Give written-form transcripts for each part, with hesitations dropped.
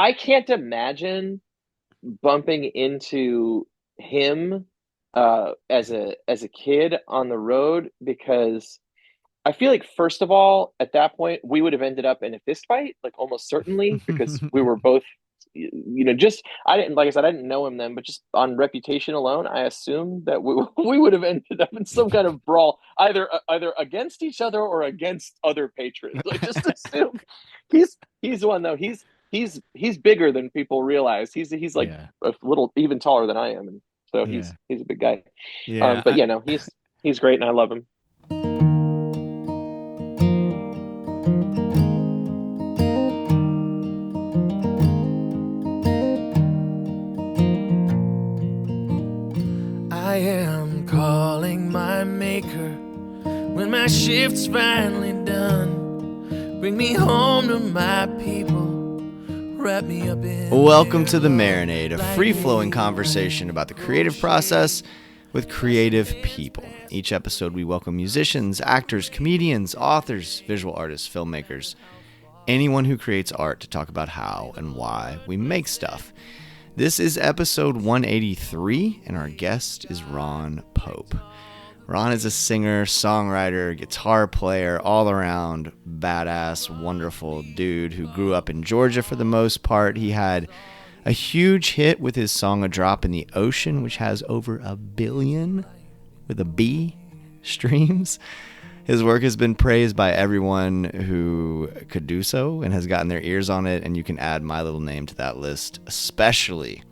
I can't imagine bumping into him as a kid on the road because I feel like first of all, at that point, we would have ended up in a fist fight, like almost certainly, because we were both, just I didn't like I said, I didn't know him then, but just on reputation alone, I assumed that we we would have ended up in some kind of brawl, either against each other or against other patrons. I just assumed he's one though. He's bigger than people realize. He's like Yeah. a little even taller than I am, and so Yeah. he's a big guy. Yeah. But no, he's great, and I love him. I am calling my maker when my shift's finally done. Bring me home to my people. Wrap me up in Welcome to the Marinade, a free-flowing conversation about the creative process with creative people. Each episode we welcome musicians, actors, comedians, authors, visual artists, filmmakers, anyone who creates art to talk about how and why we make stuff. This is episode 183, and our guest is Ron Pope. Ron is a singer, songwriter, guitar player, all-around badass, wonderful dude who grew up in Georgia for the most part. He had a huge hit with his song A Drop in the Ocean, which has over 1 billion, with a B, streams. His work has been praised by everyone who could do so and has gotten their ears on it, and you can add my little name to that list, especially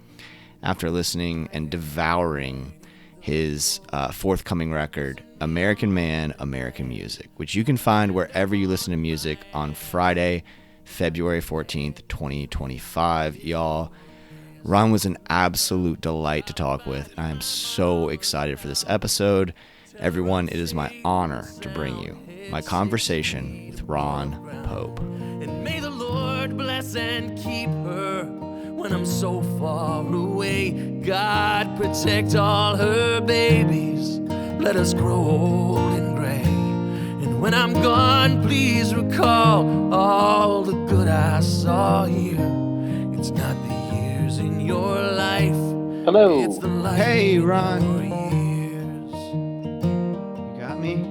after listening and devouring his forthcoming record, American Man, American Music, which you can find wherever you listen to music on Friday, February 14th, 2025. Y'all, Ron was an absolute delight to talk with, and I am so excited for this episode. Everyone, it is my honor to bring you my conversation with Ron Pope. And may the Lord bless and keep her when I'm so far away. God protect all her babies. Let us grow old and gray. And when I'm gone, please recall all the good I saw here. It's not the years in your life. It's Hello, the life Hey, in Ron. your years. You got me?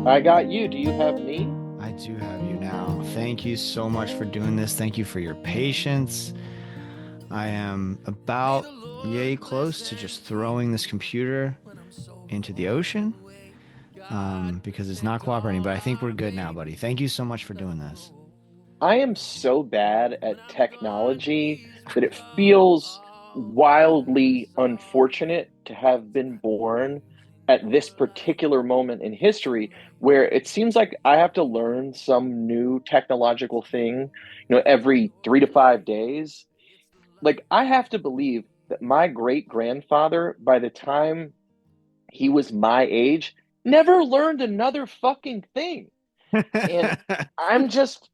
I got you. Do you have me? I do have you now. Thank you so much for doing this. Thank you for your patience. I am about yay close to just throwing this computer into the ocean because it's not cooperating, but I think we're good now, buddy. Thank you so much for doing this. I am so bad at technology that it feels wildly unfortunate to have been born at this particular moment in history where it seems like I have to learn some new technological thing, every 3 to 5 days. Like, I have to believe that my great grandfather, by the time he was my age, never learned another fucking thing. And I'm just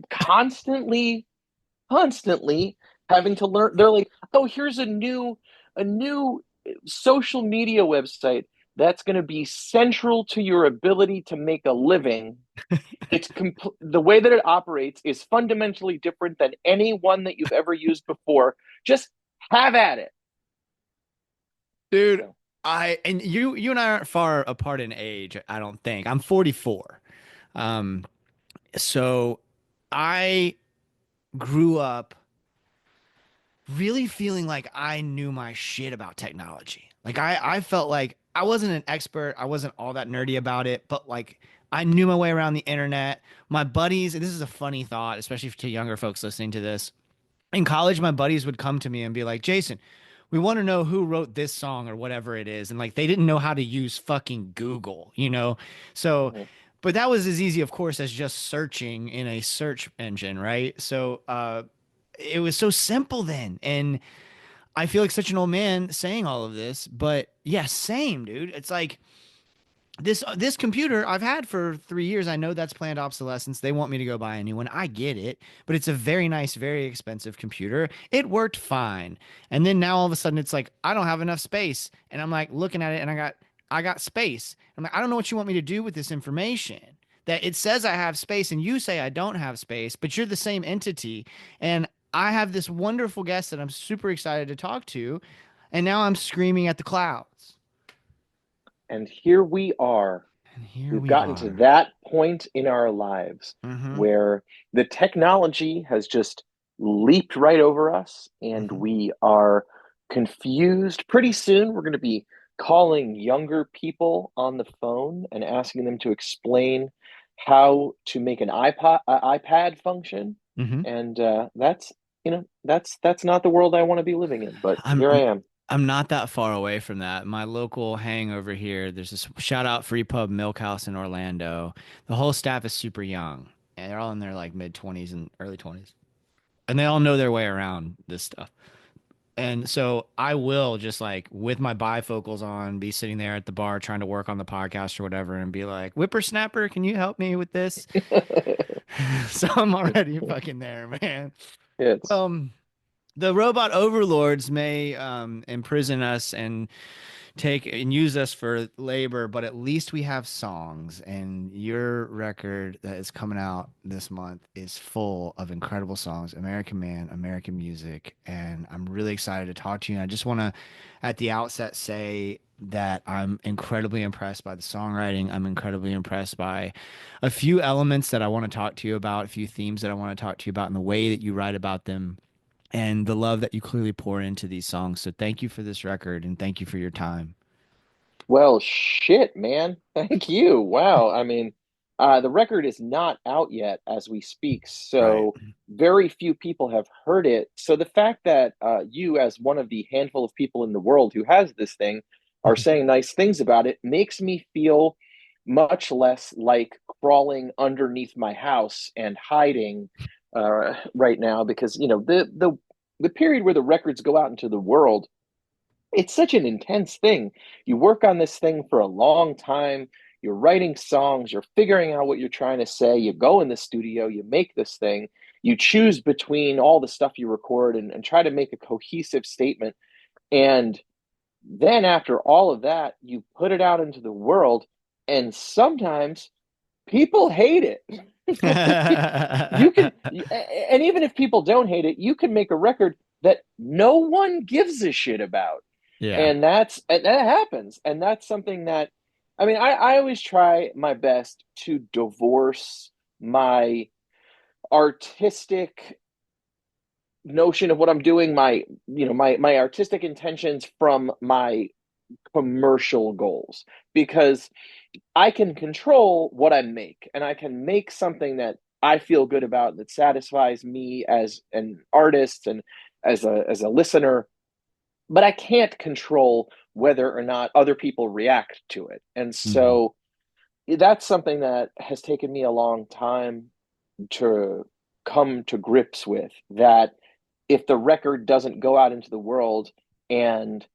constantly, constantly having to learn. They're like, oh, here's a new social media website that's going to be central to your ability to make a living. The way that it operates is fundamentally different than any one that you've ever used before. Just have at it. Dude, So, you and I aren't far apart in age, I don't think. I'm 44. Um, so I grew up really feeling like I knew my shit about technology. Like I felt like I wasn't an expert. I wasn't all that nerdy about it, but like I knew my way around the internet. My buddies, and this is a funny thought, especially to younger folks listening to this. In college, my buddies would come to me and be like, Jason, we want to know who wrote this song or whatever it is. And like they didn't know how to use fucking Google, you know? So, mhm. but that was as easy, of course, as just searching in a search engine, right? So, it was so simple then. And I feel like such an old man saying all of this, but yeah, same, dude. It's like this computer I've had for 3 years. I know that's planned obsolescence. They want me to go buy a new one. I get it, but it's a very nice, very expensive computer. It worked fine, and then now all of a sudden it's like I don't have enough space, and I'm like looking at it, and I got space. I'm like I don't know what you want me to do with this information. That it says I have space, and you say I don't have space, but you're the same entity, and I have this wonderful guest that I'm super excited to talk to, and now I'm screaming at the clouds. And here we are. And here We've we gotten to are. that point in our lives Mm-hmm. where the technology has just leaped right over us and Mm-hmm. we are confused. Pretty soon, we're going to be calling younger people on the phone and asking them to explain how to make an iPad function. Mm-hmm. And that's not the world I want to be living in, but I'm here I I'm am. I'm not that far away from that. My local hang over here, there's this shout out Free Pub Milk House in Orlando. The whole staff is super young, and they're all in their like mid 20s and early 20s, and they all know their way around this stuff. And so I will just like with my bifocals on, be sitting there at the bar trying to work on the podcast or whatever, and be like, "Whippersnapper, can you help me with this?" So I'm already fucking there, man. It's Well, the robot overlords may imprison us and take and use us for labor, but at least we have songs. And your record that is coming out this month is full of incredible songs, American Man, American music. And I'm really excited to talk to you. And I just want to, at the outset, say that I'm incredibly impressed by the songwriting. I'm incredibly impressed by a few elements that I want to talk to you about, a few themes that I want to talk to you about, and the way that you write about them and the love that you clearly pour into these songs. So thank you for this record and thank you for your time. Well, shit, man. Thank you. Wow. I mean, the record is not out yet as we speak, Right. so very few people have heard it. So the fact that you, as one of the handful of people in the world who has this thing, are saying nice things about it makes me feel much less like crawling underneath my house and hiding right now because, the period where the records go out into the world, it's such an intense thing. You work on this thing for a long time. You're writing songs, you're figuring out what you're trying to say. You go in the studio, you make this thing, you choose between all the stuff you record and try to make a cohesive statement. And then after all of that, you put it out into the world, and sometimes people hate it. You can, and even if people don't hate it, you can make a record that no one gives a shit about, Yeah. and that happens, and that's something that, I mean, I always try my best to divorce my artistic notion of what I'm doing, my artistic intentions from my commercial goals, because I can control what I make, and I can make something that I feel good about, that satisfies me as an artist and as a listener, but I can't control whether or not other people react to it. And Hmm. so that's something that has taken me a long time to come to grips with, that if the record doesn't go out into the world and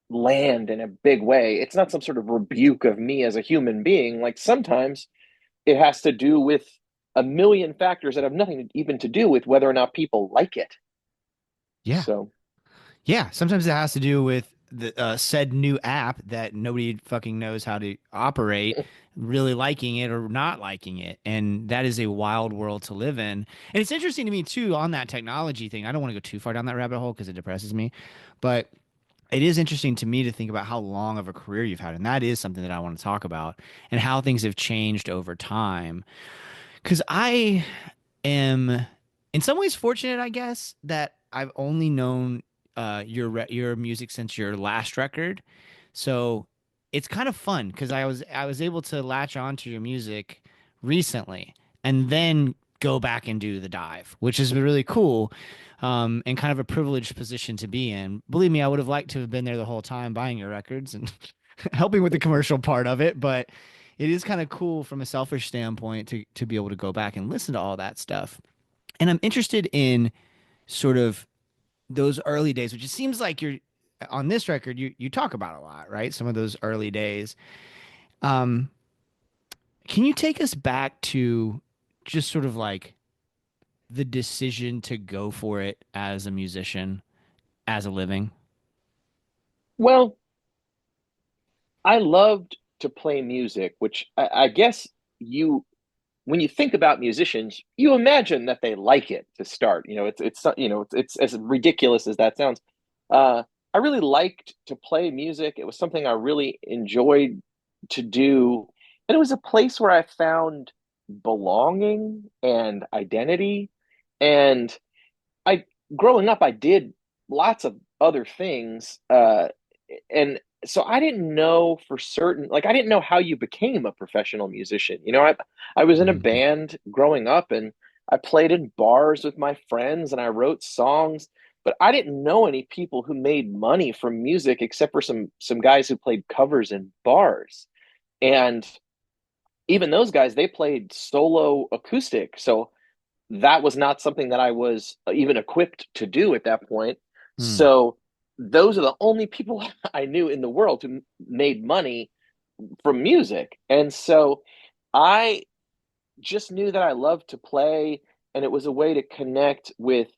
land in a big way, it's not some sort of rebuke of me as a human being. Like, sometimes it has to do with a million factors that have nothing even to do with whether or not people like it. Yeah. So, Yeah. Sometimes it has to do with the said new app that nobody fucking knows how to operate, really liking it or not liking it. And that is a wild world to live in. And it's interesting to me too on that technology thing. I don't want to go too far down that rabbit hole because it depresses me, but it is interesting to me to think about how long of a career you've had. And that is something that I want to talk about and how things have changed over time. Because I am, in some ways, fortunate, I guess, that I've only known your music since your last record. So it's kind of fun because I was able to latch onto your music recently and then go back and do the dive, which has been really cool. And kind of a privileged position to be in. Believe me, I would have liked to have been there the whole time buying your records and helping with the commercial part of it, but it is kind of cool from a selfish standpoint to be able to go back and listen to all that stuff. And I'm interested in sort of those early days, which it seems like you're on this record, you talk about a lot, right? Some of those early days. Um, can you take us back to just sort of like the decision to go for it as a musician, as a living? well, I loved to play music, which I guess you when you think about musicians, you imagine that they like it to start. It's as ridiculous as that sounds. I really liked to play music. It was something I really enjoyed to do, and it was a place where I found belonging and identity. And I growing up, I did lots of other things, and so I didn't know for certain. Like, I didn't know how you became a professional musician. I was in a Mhm. band growing up, and I played in bars with my friends, and I wrote songs. But I didn't know any people who made money from music except for some guys who played covers in bars. And even those guys, they played solo acoustic. So that was not something that I was even equipped to do at that point. Mm. So those are the only people I knew in the world who made money from music. And so I just knew that I loved to play, and it was a way to connect with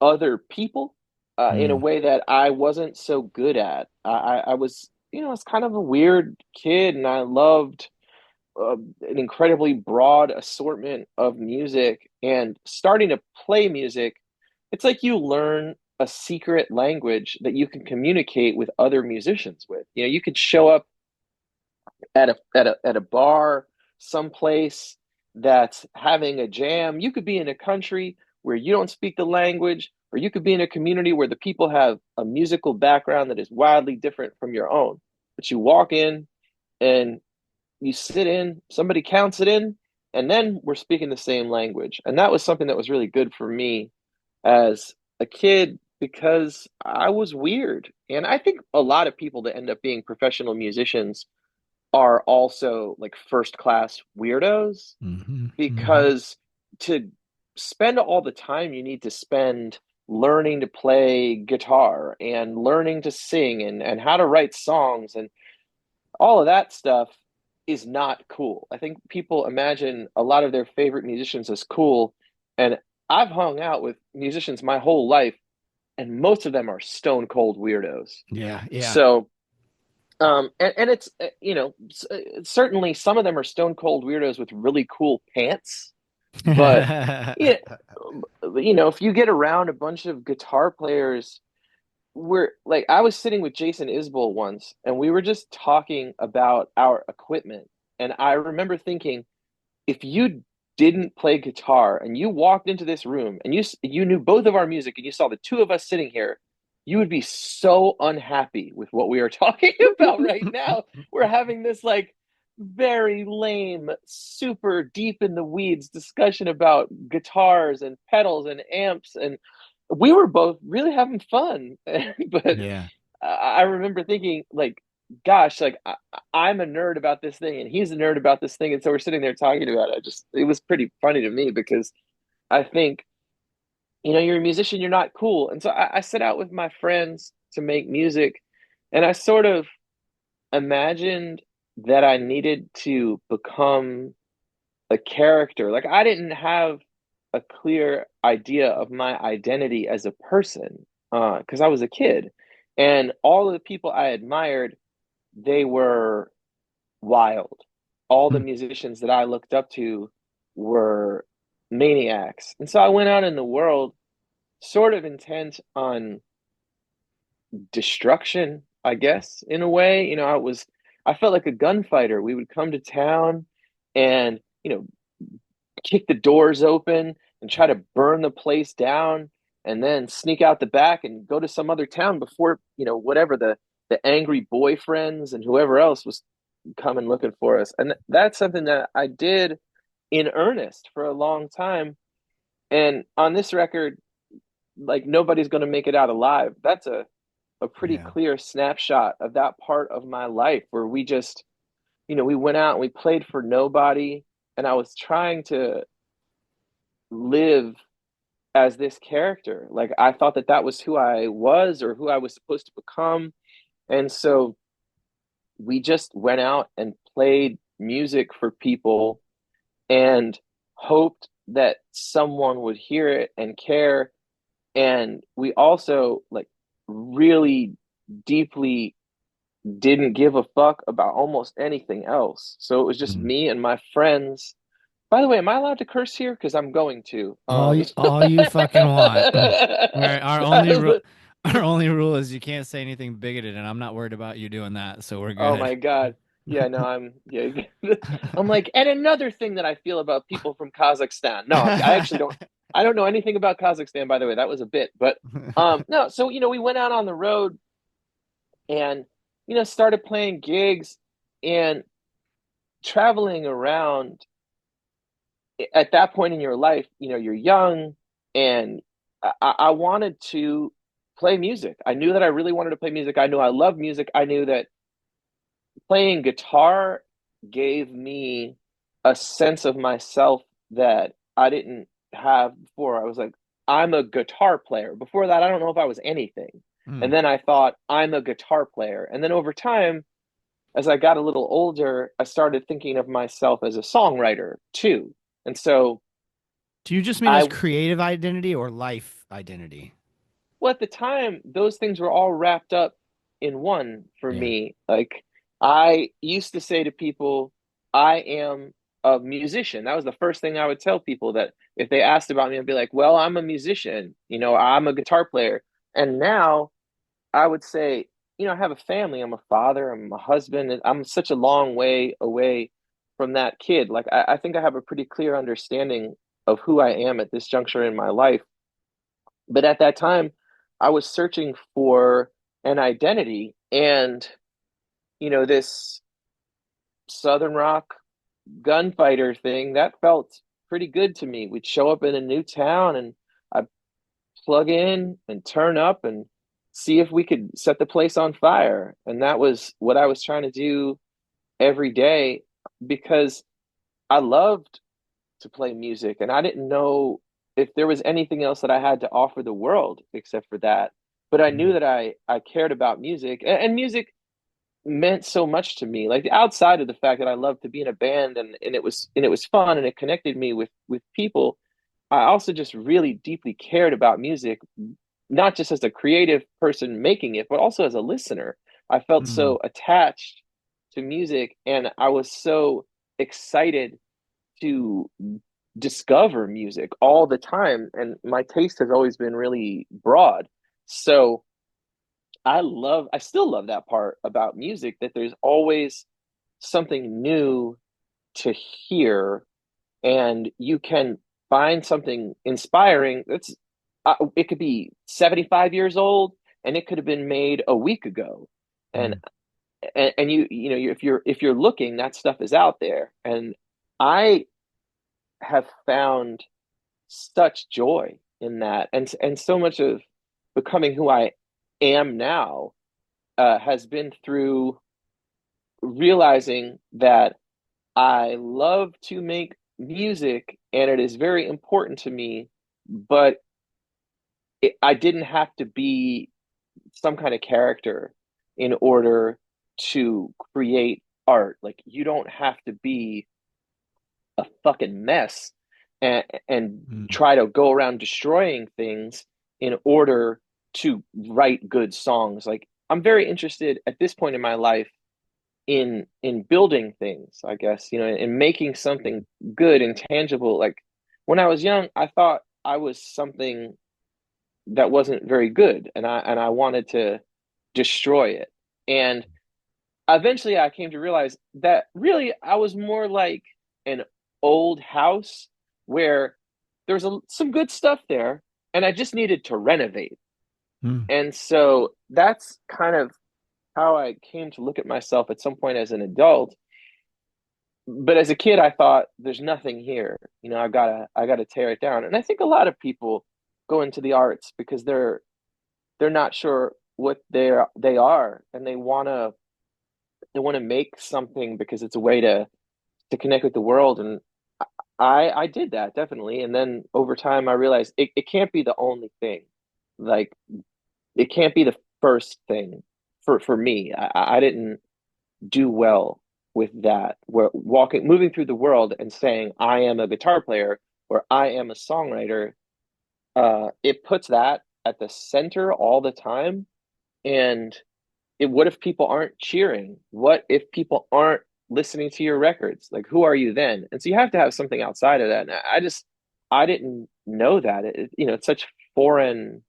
other people in a Mm. way that I wasn't so good at. I was, I was kind of a weird kid, and I loved an incredibly broad assortment of music. And starting to play music, it's like you learn a secret language that you can communicate with other musicians with. You could show up at a bar someplace that's having a jam. You could be in a country where you don't speak the language, or you could be in a community where the people have a musical background that is wildly different from your own. But you walk in and you sit in, somebody counts it in, and then we're speaking the same language. And that was something that was really good for me as a kid because I was weird. And I think a lot of people that end up being professional musicians are also like first class weirdos, Mhm. Mhm. because to spend all the time you need to spend learning to play guitar and learning to sing and how to write songs and all of that stuff is not cool. I think people imagine a lot of their favorite musicians as cool. And I've hung out with musicians my whole life, and most of them are stone cold weirdos. Yeah, yeah. So, and it's, certainly some of them are stone cold weirdos with really cool pants. But, yeah, if you get around a bunch of guitar players, we're like, I was sitting with Jason Isbell once, and we were just talking about our equipment. And I remember thinking, if you didn't play guitar and you walked into this room and you knew both of our music and you saw the two of us sitting here, you would be so unhappy with what we are talking about right now. We're having this like very lame, super deep in the weeds discussion about guitars and pedals and amps, and we were both really having fun. But Yeah. I remember thinking, like, gosh, like I'm a nerd about this thing and he's a nerd about this thing. And so we're sitting there talking about it. It was pretty funny to me because I think, you're a musician, you're not cool. And so I set out with my friends to make music, and I sort of imagined that I needed to become a character. Like, I didn't have a clear idea of my identity as a person because I was a kid. And all of the people I admired, they were wild. All the musicians that I looked up to were maniacs. And so I went out in the world sort of intent on destruction, I guess, in a way. I felt like a gunfighter. We would come to town and, kick the doors open and try to burn the place down, and then sneak out the back and go to some other town before, whatever the angry boyfriends and whoever else was coming looking for us. And that's something that I did in earnest for a long time. And on this record, like, nobody's going to make it out alive. That's a pretty Yeah. clear snapshot of that part of my life where we just, we went out and we played for nobody. And I was trying to live as this character. Like, I thought that that was who I was or who I was supposed to become. And so we just went out and played music for people and hoped that someone would hear it and care. And we also, like, really deeply didn't give a fuck about almost anything else. So it was just Mm. me and my friends By the way, am I allowed to curse here? Because I'm going to. All you fucking want. Our only rule, That our only rule is you can't say anything bigoted, and I'm not worried about you doing that, so we're Oh good. my God. Yeah, no, yeah. I'm like, and another thing that I feel about people from Kazakhstan. No, I actually don't. I don't know anything about Kazakhstan, by the way. That was a bit, but no. So we went out on the road and started playing gigs and traveling around. At that point in your life, you're young, and I wanted to play music. I knew that I really wanted to play music. I knew I loved music. I knew that playing guitar gave me a sense of myself that I didn't have before. I was like, I'm a guitar player. Before that, I don't know if I was anything. And Mm. then I thought, I'm a guitar player. And then over time, as I got a little older, I started thinking of myself as a songwriter too. And so Do you just mean as I creative identity or life identity? well, at the time, those things were all wrapped up in one for Yeah. me. Like, I used to say to people, I am a musician. That was the first thing I would tell people, that if they asked about me, I'd be like, well, I'm a musician, I'm a guitar player. And now I would say, I have a family, I'm a father, I'm a husband, and I'm such a long way away from that kid. Like, I think I have a pretty clear understanding of who I am at this juncture in my life. But at that time, I was searching for an identity, and this Southern rock gunfighter thing that felt pretty good to me. We'd show up in a new town, and I'd plug in and turn up and see if we could set the place on fire. And that was what I was trying to do every day, because I loved to play music, and I didn't know if there was anything else that I had to offer the world except for that. But I knew Mm. that I cared about music, and music meant so much to me. Like, outside of the fact that I loved to be in a band, and it was fun, and it connected me with people, I also just really deeply cared about music, not just as a creative person making it, but also as a listener. I felt Mm. so attached to music, and I was so excited to discover music all the time, and my taste has always been really broad. So I still love that part about music, that there's always something new to hear, and you can find something inspiring that's it could be 75 years old, and it could have been made a week ago. and Mm. and if you're looking, that stuff is out there. And I have found such joy in that, and so much of becoming who I am now has been through realizing that I love to make music, and it is very important to me, but I didn't have to be some kind of character in order to create art. Like, you don't have to be a fucking mess and Mm. try to go around destroying things in order to write good songs. Like, I'm very interested at this point in my life in building things, I guess, in making something good and tangible. Like, when I was young, I thought I was something that wasn't very good, and I wanted to destroy it. And eventually I came to realize that really I was more like an old house where there's some good stuff there, and I just needed to renovate. Mm. And so that's kind of how I came to look at myself at some point as an adult. But as a kid, I thought, there's nothing here. I gotta tear it down. And I think a lot of people go into the arts because they're not sure what they are, and they want to make something because it's a way to connect with the world. And I did that, definitely. And then over time I realized it can't be the only thing. Like, it can't be the first thing for me. I didn't do well with that. Where moving through the world and saying I am a guitar player or I am a songwriter, it puts that at the center all the time. And what if people aren't cheering? What if people aren't listening to your records. Like, who are you then? And so you have to have something outside of that. And I didn't know that. It's such foreign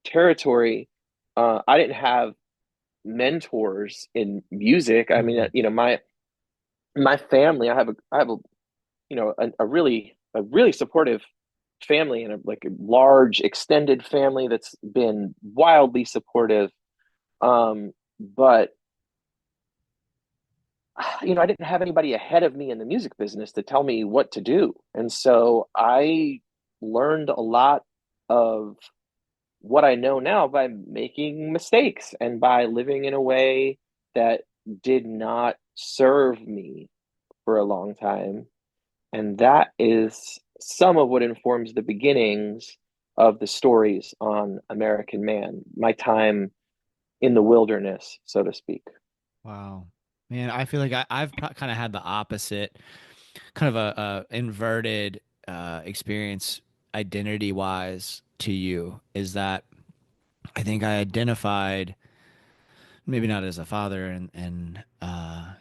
territory. I didn't have mentors in music. I mean, Mm. my family, I have a really supportive family and like a large extended family that's been wildly supportive. But I didn't have anybody ahead of me in the music business to tell me what to do. And so I learned a lot of what I know now by making mistakes and by living in a way that did not serve me for a long time. And that is some of what informs the beginnings of the stories on American Man, my time in the wilderness, so to speak. Wow. Man, I feel like I've kind of had the opposite, kind of a inverted experience identity wise to you, is that I think I identified maybe not as a father and a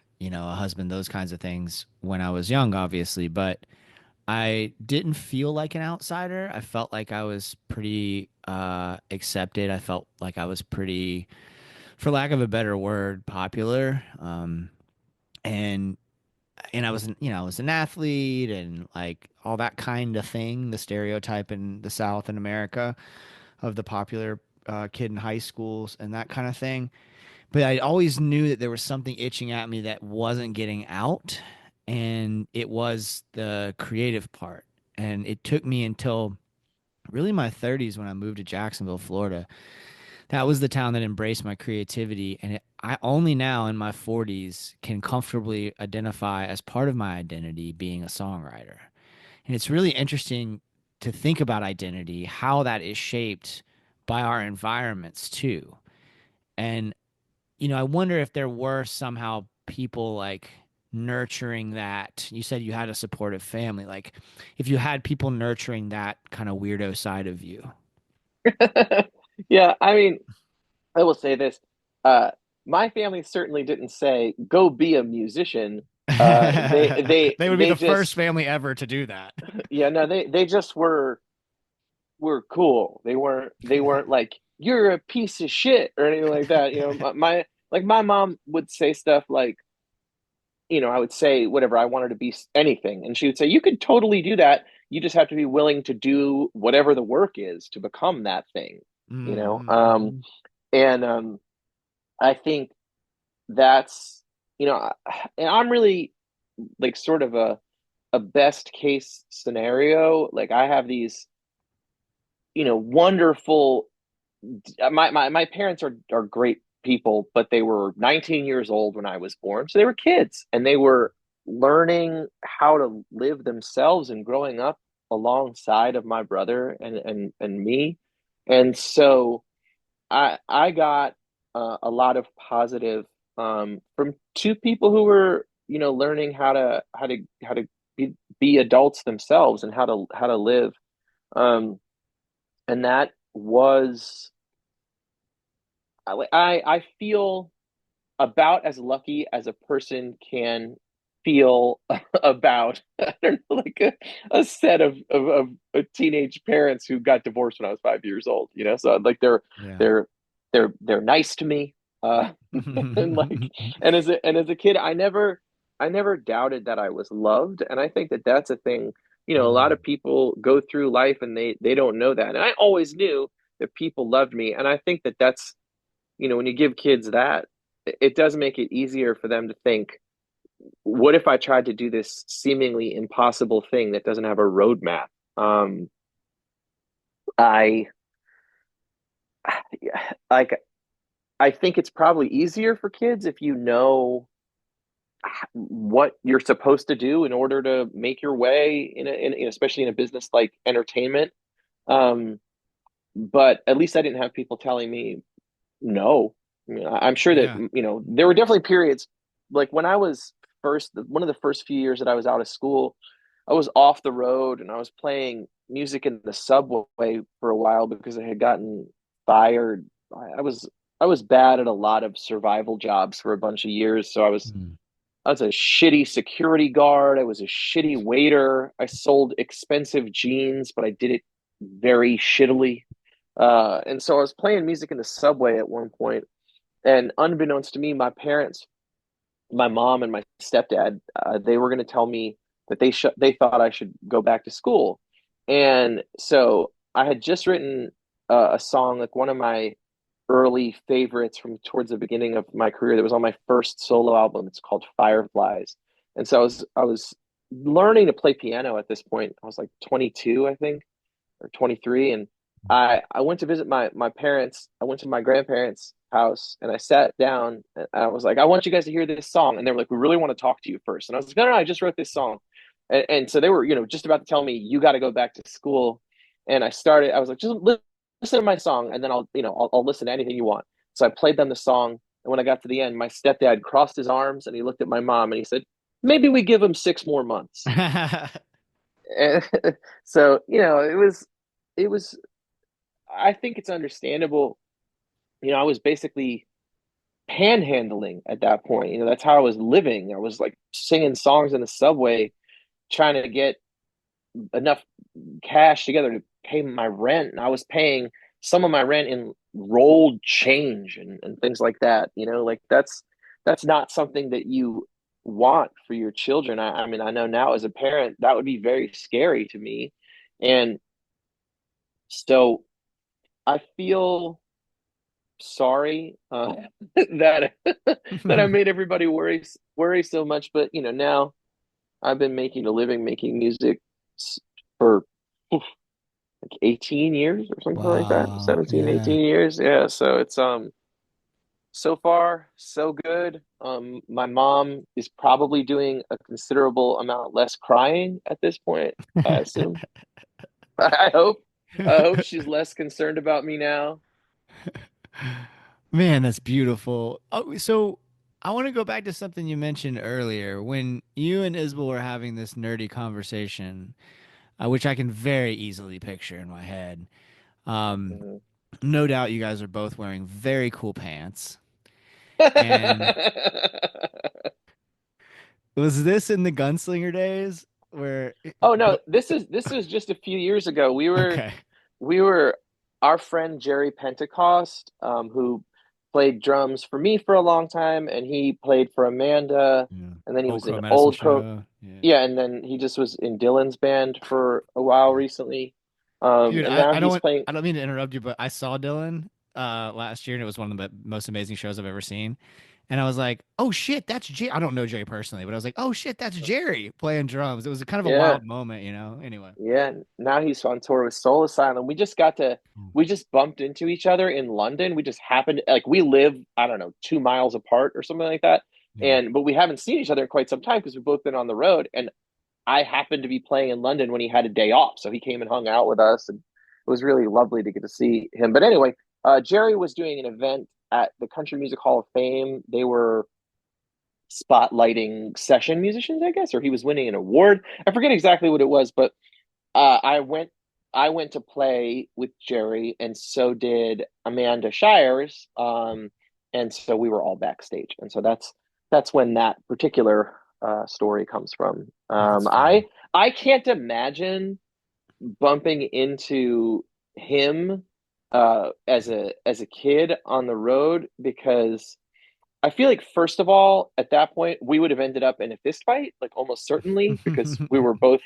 husband, those kinds of things when I was young, obviously, but I didn't feel like an outsider. I felt like I was pretty accepted. I felt like I was pretty, for lack of a better word, popular. And I was, I was an athlete and like all that kind of thing, the stereotype in the South in America of the popular kid in high schools and that kind of thing. But I always knew that there was something itching at me that wasn't getting out, and it was the creative part. And it took me until really my 30s when I moved to Jacksonville, Florida. That was the town that embraced my creativity, and I only now in my 40s can comfortably identify as part of my identity being a songwriter. And it's really interesting to think about identity, how that is shaped by our environments too. And I wonder if there were somehow people like nurturing that. You said you had a supportive family. Like if you had people nurturing that kind of weirdo side of you. Yeah, I mean, I will say this. Uh, my family certainly didn't say, go be a musician. They would be They the first just, family ever to do that. yeah, no, they just were cool. They weren't like, you're a piece of shit or anything like that. Like my mom would say stuff like, I would say whatever I wanted to be anything. And she would say, you could totally do that. You just have to be willing to do whatever the work is to become that thing, you know? Mm-hmm. And I think that's, and I'm really like sort of a best case scenario. Like I have these, wonderful, my parents are great people, but they were 19 years old when I was born. So they were kids and they were learning how to live themselves and growing up alongside of my brother and me. And so I got a lot of positive from two people who were, learning how to be adults themselves and how to live. And that was I feel about as lucky as a person can feel about I don't know like a set of teenage parents who got divorced when I was 5 years old. So like Yeah. they're they're nice to me, and like and as a kid I never doubted that I was loved, and I think that that's a thing. A lot Mm. of people go through life and they don't know that, and I always knew that people loved me, and I think that that's when you give kids that, it does make it easier for them to think, what if I tried to do this seemingly impossible thing that doesn't have a roadmap? Um, I like I think it's probably easier for kids if you know what you're supposed to do in order to make your way especially in a business like entertainment. Um, but at least I didn't have people telling me no. I'm sure that, Yeah. there were definitely periods like when I was one of the first few years that I was out of school, I was off the road and I was playing music in the subway for a while because I had gotten fired. I was bad at a lot of survival jobs for a bunch of years, so Mm. was a shitty security guard. I was a shitty waiter. I sold expensive jeans, but I did it very shittily. And so I was playing music in the subway at one point, and unbeknownst to me, my parents, my mom and my stepdad, they were going to tell me that they thought I should go back to school. And so I had just written a song, like one of my early favorites from towards the beginning of my career, that was on my first solo album. It's called Fireflies. And so I was learning to play piano at this point. I was like 22, I think, or 23, and I went to visit my parents. I went to my grandparents' house, and I sat down, and I was like, I want you guys to hear this song. And they were like, we really want to talk to you first. And I was like, no, no, I just wrote this song. And so they were, just about to tell me, you got to go back to school. And I was like, just listen to my song, and then I'll listen to anything you want. So I played them the song. And when I got to the end, my stepdad crossed his arms and he looked at my mom and he said, maybe we give him 6 more months. And so, it was, I think it's understandable. I was basically panhandling at that point. That's how I was living. I was like singing songs in the subway, trying to get enough cash together to pay my rent. And I was paying some of my rent in rolled change and things like that. Like that's not something that you want for your children. I mean, I know now as a parent, that would be very scary to me. And so I feel sorry that that I made everybody worry so much. But now I've been making a living making music for like 18 years or something like that. Wow. 17, Yeah. 18 years. Yeah. So it's so far so good. My mom is probably doing a considerable amount less crying at this point, I assume. I hope. I hope she's less concerned about me now. Man, that's beautiful. Oh, so I want to go back to something you mentioned earlier when you and Isabel were having this nerdy conversation, which I can very easily picture in my head. Um, Mhm. no doubt you guys are both wearing very cool pants. And was this in the gunslinger days where Oh no, this is just a few years ago. okay. We were our friend Jerry Pentecost, who played drums for me for a long time, and he played for Amanda, Yeah. and then he Old was Crow in Medicine Old Crow. Show. Yeah. Yeah, and then he just was in Dylan's band for a while recently. Dude, And now he's playing. I don't mean to interrupt you, but I saw Dylan last year and it was one of the most amazing shows I've ever seen. And I was like, "Oh shit, that's Jerry." I don't know Jerry personally, but I was like, "Oh shit, that's Jerry playing drums." It was a kind of a Yeah, wild moment, you know. Anyway. yeah. Now he's on tour with Soul Asylum. We just bumped into each other in London. We just happened, like, we live, I don't know, 2 miles apart or something like that. Yeah. But we haven't seen each other in quite some time because we've both been on the road. And I happened to be playing in London when he had a day off. So he came and hung out with us, and it was really lovely to get to see him. But anyway, Jerry was doing an event at the Country Music Hall of Fame. They were spotlighting session musicians, I guess, or he was winning an award. I forget exactly what it was, but I went to play with Jerry, and so did Amanda Shires. And so we were all backstage, and so that's when that particular story comes from. That's fun. I can't imagine bumping into him as a kid on the road, because I feel like, first of all, at that point, we would have ended up in a fist fight, like almost certainly, because we were both,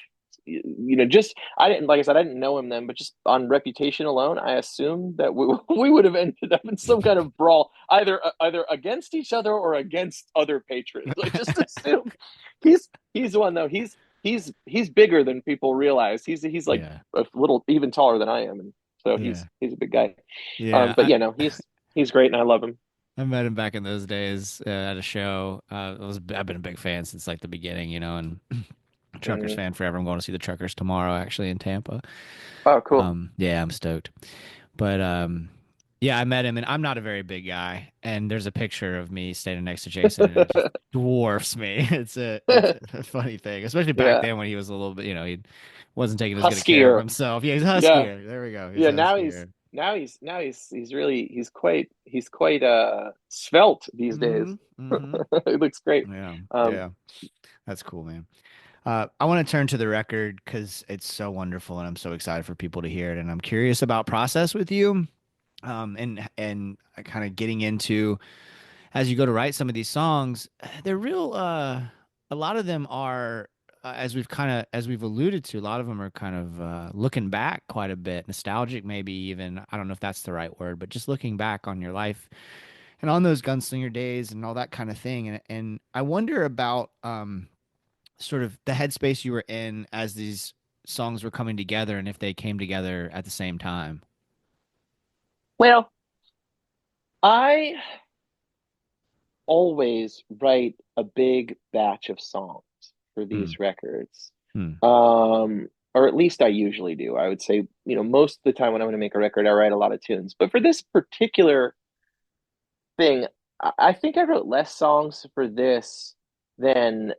just, I didn't, like I said, I didn't know him then, but just on reputation alone, I assumed that we would have ended up in some kind of brawl, either against each other or against other patrons. I just assume he's the one though. He's bigger than people realize. He's like Yeah. a little even taller than I am, and so Yeah. he's a big guy. Yeah. But no, he's great, and I love him. I met him back in those days at a show. I've been a big fan since like the beginning, you know, and Truckers Mhm. fan forever. I'm going to see the Truckers tomorrow, actually in Tampa. Oh, cool. Yeah, I'm stoked. But yeah, I met him, and I'm not a very big guy. And there's a picture of me standing next to Jason, and it just dwarfs me. It's a funny thing, especially back Yeah, then when he was a little bit, you know, he wasn't taking as good a care of huskier. himself. Yeah, he's Yeah, huskier. There we go. He's yeah. Now he's huskier. Now he's quite svelte these days. Hmm. Hmm. It looks great. Yeah. Um, Yeah. That's cool, man. I want to turn to the record because it's so wonderful and I'm so excited for people to hear it. And I'm curious about process with you. And kind of getting into as you go to write some of these songs, they're real. A lot of them are, as we've alluded to, a lot of them are kind of looking back quite a bit, nostalgic, maybe even. I don't know if that's the right word, but just looking back on your life and on those gunslinger days and all that kind of thing. And I wonder about sort of the headspace you were in as these songs were coming together, and if they came together at the same time. well, I always write a big batch of songs for Hmm. these records. Hmm. Or at least I usually do. I would say, most of the time when I'm going to make a record, I write a lot of tunes. But for this particular thing, I think I wrote less songs for this than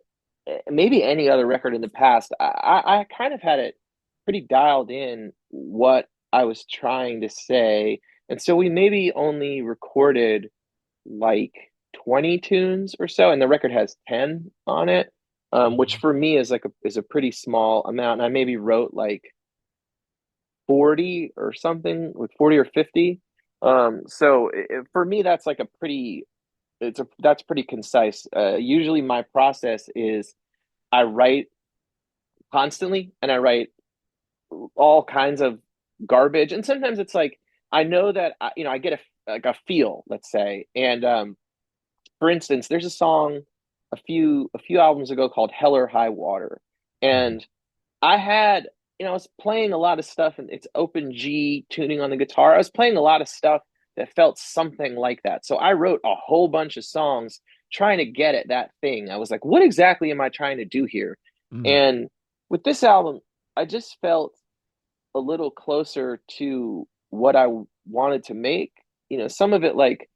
maybe any other record in the past. I kind of had it pretty dialed in what I was trying to say. And so we maybe only recorded like 20 tunes or so, and the record has 10 on it, which for me is a pretty small amount. And I maybe wrote like 40 or something, with 40 or 50. So for me, that's like a pretty that's pretty concise. Usually my process is I write constantly and I write all kinds of garbage. And sometimes it's like I know that I get a feel, let's say. And for instance, there's a song a few albums ago called Hell or High Water. Hmm. And I had, I was playing a lot of stuff, and it's open G tuning on the guitar. I was playing a lot of stuff that felt something like that. So I wrote a whole bunch of songs trying to get at that thing. I was like, what exactly am I trying to do here? Hmm. And with this album, I just felt a little closer to what I wanted to make. Some of it, like,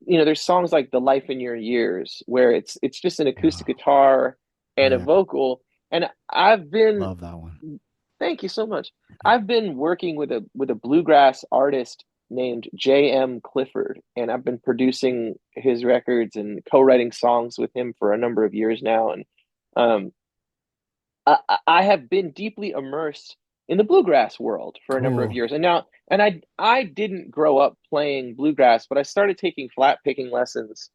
there's songs like The Life in Your Years where it's just an acoustic Yeah. guitar and a Yeah. vocal. And I've been Love that one. thank you so much. I've been working with a bluegrass artist named J.M. Clifford, and I've been producing his records and co-writing songs with him for a number of years now. And um, I have been deeply immersed in the bluegrass world for a number of Cool. years. And I didn't grow up playing bluegrass, but I started taking flat picking lessons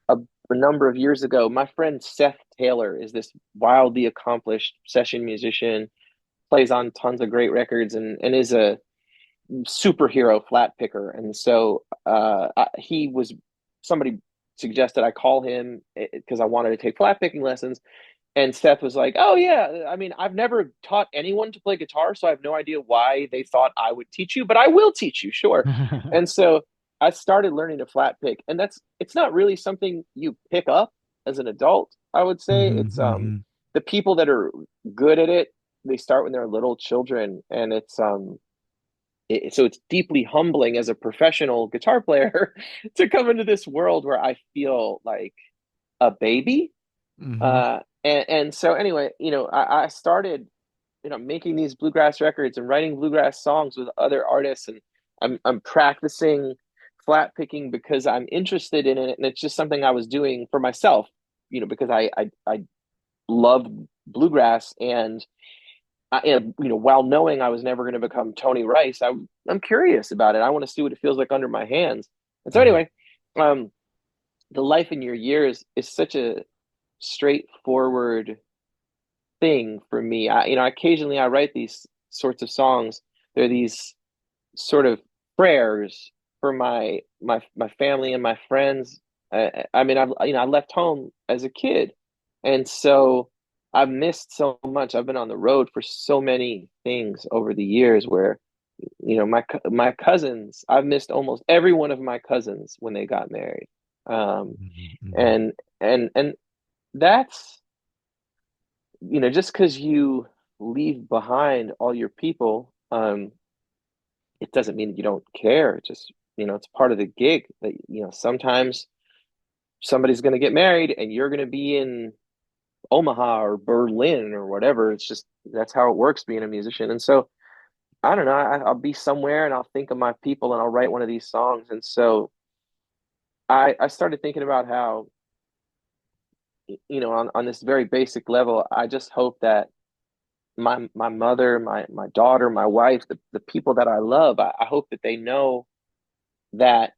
a number of years ago. My friend Seth Taylor is this wildly accomplished session musician, plays on tons of great records, and is a superhero flat picker. And so he was somebody suggested I call him because I wanted to take flat picking lessons. And Seth was like, "Oh yeah, I mean, I've never taught anyone to play guitar, so I have no idea why they thought I would teach you, but I will teach you, sure." And so I started learning to flat pick, and it's not really something you pick up as an adult. I would say Hmm. it's Hmm. the people that are good at it, they start when they're little children, and so it's deeply humbling as a professional guitar player to come into this world where I feel like a baby. Hmm. And so anyway, I started, making these bluegrass records and writing bluegrass songs with other artists, and I'm practicing flat picking because I'm interested in it, and it's just something I was doing for myself, because I love bluegrass, and while knowing I was never going to become Tony Rice, I'm curious about it. I want to see what it feels like under my hands. And so Yeah. anyway, um, the Life in Your Years is such a straightforward thing for me. Occasionally I write these sorts of songs. They're these sort of prayers for my family and my friends. I mean, I left home as a kid, and so I've missed so much. I've been on the road for so many things over the years where, my cousins. I've missed almost every one of my cousins when they got married, Hmm. Hmm. and and that's just because you leave behind all your people, it doesn't mean you don't care. It's just, it's part of the gig that, sometimes somebody's going to get married and you're going to be in Omaha or Berlin or whatever. It's just, that's how it works being a musician. And so I don't know, I'll be somewhere and I'll think of my people and I'll write one of these songs. And so I started thinking about how, on this very basic level, I just hope that my mother, my daughter, my wife, the people that I love, I hope that they know that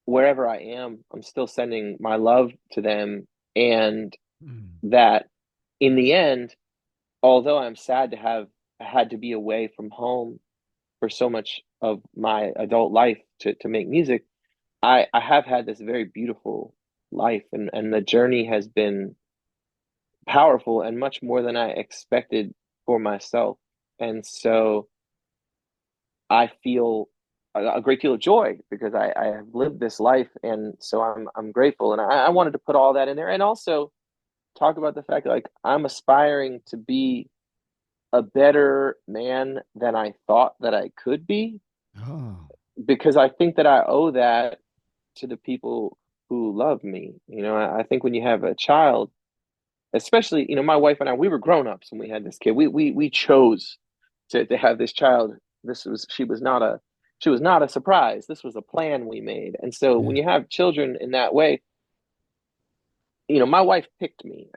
wherever I am, I'm still sending my love to them, and Mm. that in the end, although I'm sad to have had to be away from home for so much of my adult life to make music, I have had this very beautiful life, and the journey has been powerful and much more than I expected for myself. And so I feel a great deal of joy because I have lived this life, and so I'm grateful. And I wanted to put all that in there, and also talk about the fact that like I'm aspiring to be a better man than I thought that I could be, Oh. because I think that I owe that to the people who love me. I think when you have a child, especially, my wife and I, we were grown-ups when we had this kid. We chose to have this child. She was not a surprise. This was a plan we made. And so Yeah. when you have children in that way, my wife picked me.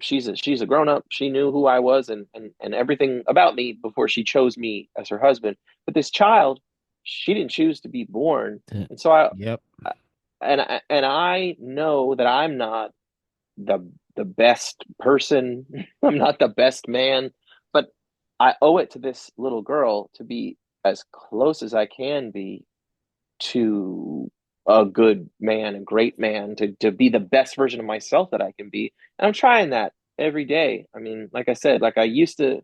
She's a grown-up. She knew who I was and everything about me before she chose me as her husband. But this child, she didn't choose to be born. And so Yep. I know that I'm not the the best person. I'm not the best man, but I owe it to this little girl to be as close as I can be to a good man, a great man, to be the best version of myself that I can be. And I'm trying that every day. I mean, like I said, like I used to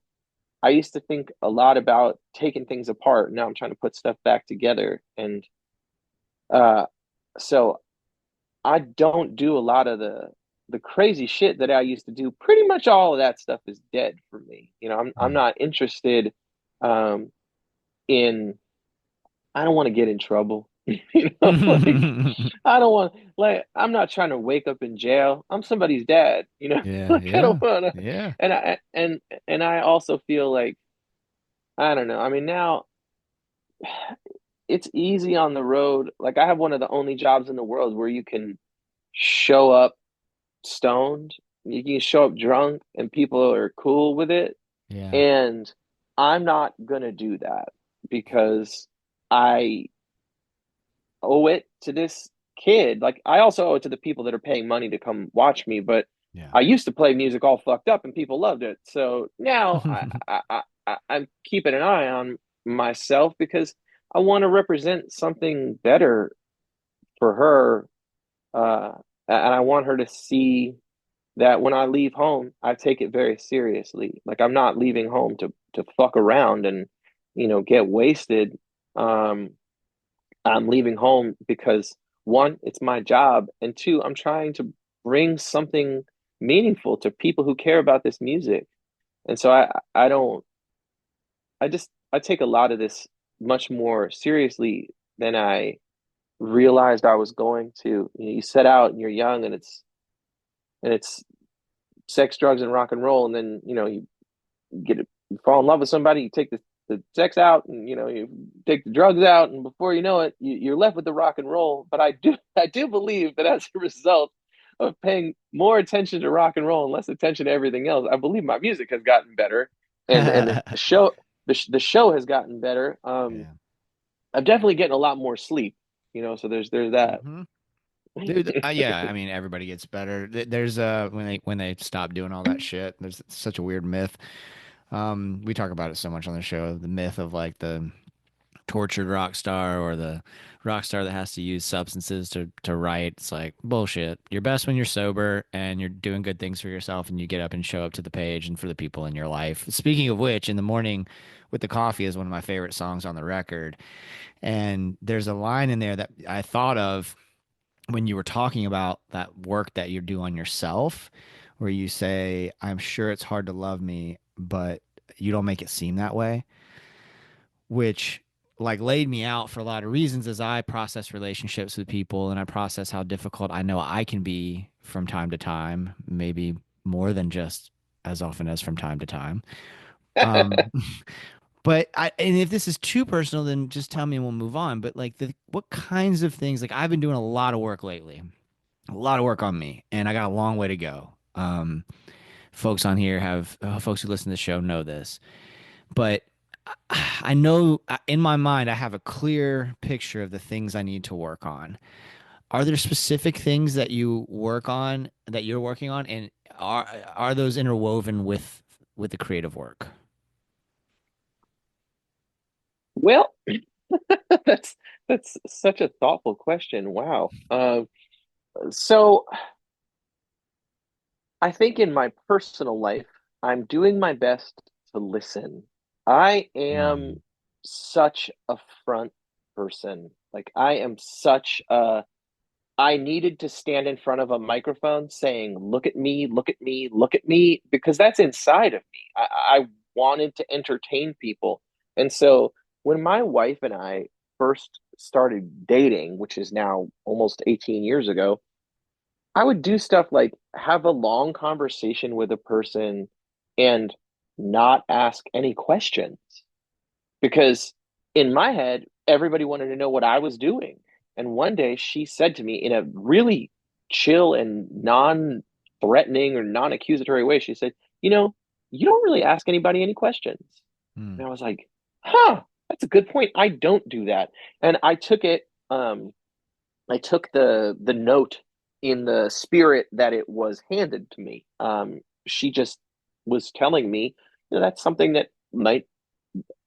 think a lot about taking things apart. Now I'm trying to put stuff back together. And uh so I don't do a lot of the crazy shit that I used to do. Pretty much all of that stuff is dead for me. I'm Mm. not interested um in I don't want to get in trouble. Like I don't want like I'm not trying to wake up in jail. I'm somebody's dad. Yeah, Like I don't yeah, want to. yeah. And I also feel like I don't know. I mean, now it's easy on the road. Like I have one of the only jobs in the world where you can show up stoned, you can show up drunk, and people are cool with it. Yeah. And I'm not gonna do that because I owe it to this kid. Like I also owe it to the people that are paying money to come watch me. But Yeah. I used to play music all fucked up, and people loved it. So now I'm keeping an eye on myself because I want to represent something better for her, and I want her to see that when I leave home, I take it very seriously. Like I'm not leaving home to fuck around and get wasted. Um, I'm leaving home because one, it's my job, and two, I'm trying to bring something meaningful to people who care about this music. And so I don't I take a lot of this much more seriously than I realized I was going to. You set out and you're young, and it's sex, drugs, and rock and roll, and then you fall in love with somebody, you take the sex out, and you take the drugs out, and before you know it, you're left with the rock and roll. But I do believe that as a result of paying more attention to rock and roll and less attention to everything else, I believe my music has gotten better, and the show has gotten better. Yeah. I'm definitely getting a lot more sleep, so there's that. Hmm. Dude, yeah, I mean everybody gets better. There's when they stop doing all that shit, there's such a weird myth. We talk about it so much on the show, the myth of like the tortured rock star or the rock star that has to use substances to write. It's like bullshit. You're best when you're sober and you're doing good things for yourself and you get up and show up to the page and for the people in your life. Speaking of which, In the Morning with the Coffee is one of my favorite songs on the record. And there's a line in there that I thought of when you were talking about that work that you do on yourself, where you say, I'm sure it's hard to love me, but you don't make it seem that way, which like laid me out for a lot of reasons as I process relationships with people and I process how difficult I know I can be from time to time, maybe more than just as often as from time to time. Um, and if this is too personal, then just tell me and we'll move on. But like what kinds of things, like I've been doing a lot of work lately, a lot of work on me, and I got a long way to go. Folks on here folks who listen to the show know this, but I know in my mind I have a clear picture of the things I need to work on. Are there specific things that you work on that you're working on, and are those interwoven with the creative work? Well, that's that's such a thoughtful question. Wow. So I think in my personal life, I'm doing my best to listen. I am Mm. such a front person. Like I am such a I needed to stand in front of a microphone saying, "Look at me, look at me, look at me," because that's inside of me. I wanted to entertain people. And so when my wife and I first started dating, which is now almost 18 years ago, I would do stuff like have a long conversation with a person and not ask any questions because in my head, everybody wanted to know what I was doing. And one day she said to me in a really chill and non threatening or non accusatory way, she said, "You know, you don't really ask anybody any questions." Mm. And I was like, huh, that's a good point. I don't do that. And I took the note in the spirit that it was handed to me. She just was telling me, that's something that might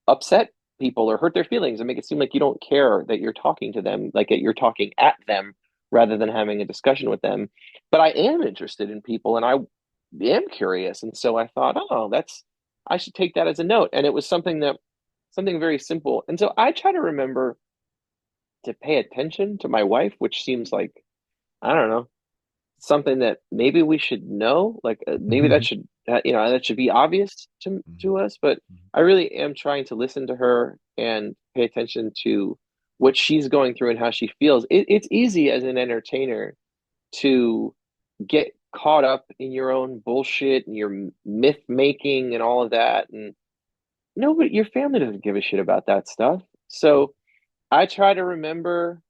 upset people or hurt their feelings and make it seem like you don't care that you're talking to them, like you're talking at them rather than having a discussion with them. But I am interested in people and I am curious. And so I thought, oh, I should take that as a note. And it was something very simple. And so I try to remember to pay attention to my wife, which seems like, I don't know, something that maybe we should know, like maybe that should that should be obvious to us, but I really am trying to listen to her and pay attention to what she's going through and how she feels. It's easy as an entertainer to get caught up in your own bullshit and your myth making and all of that, and nobody, your family doesn't give a shit about that stuff. So I try to remember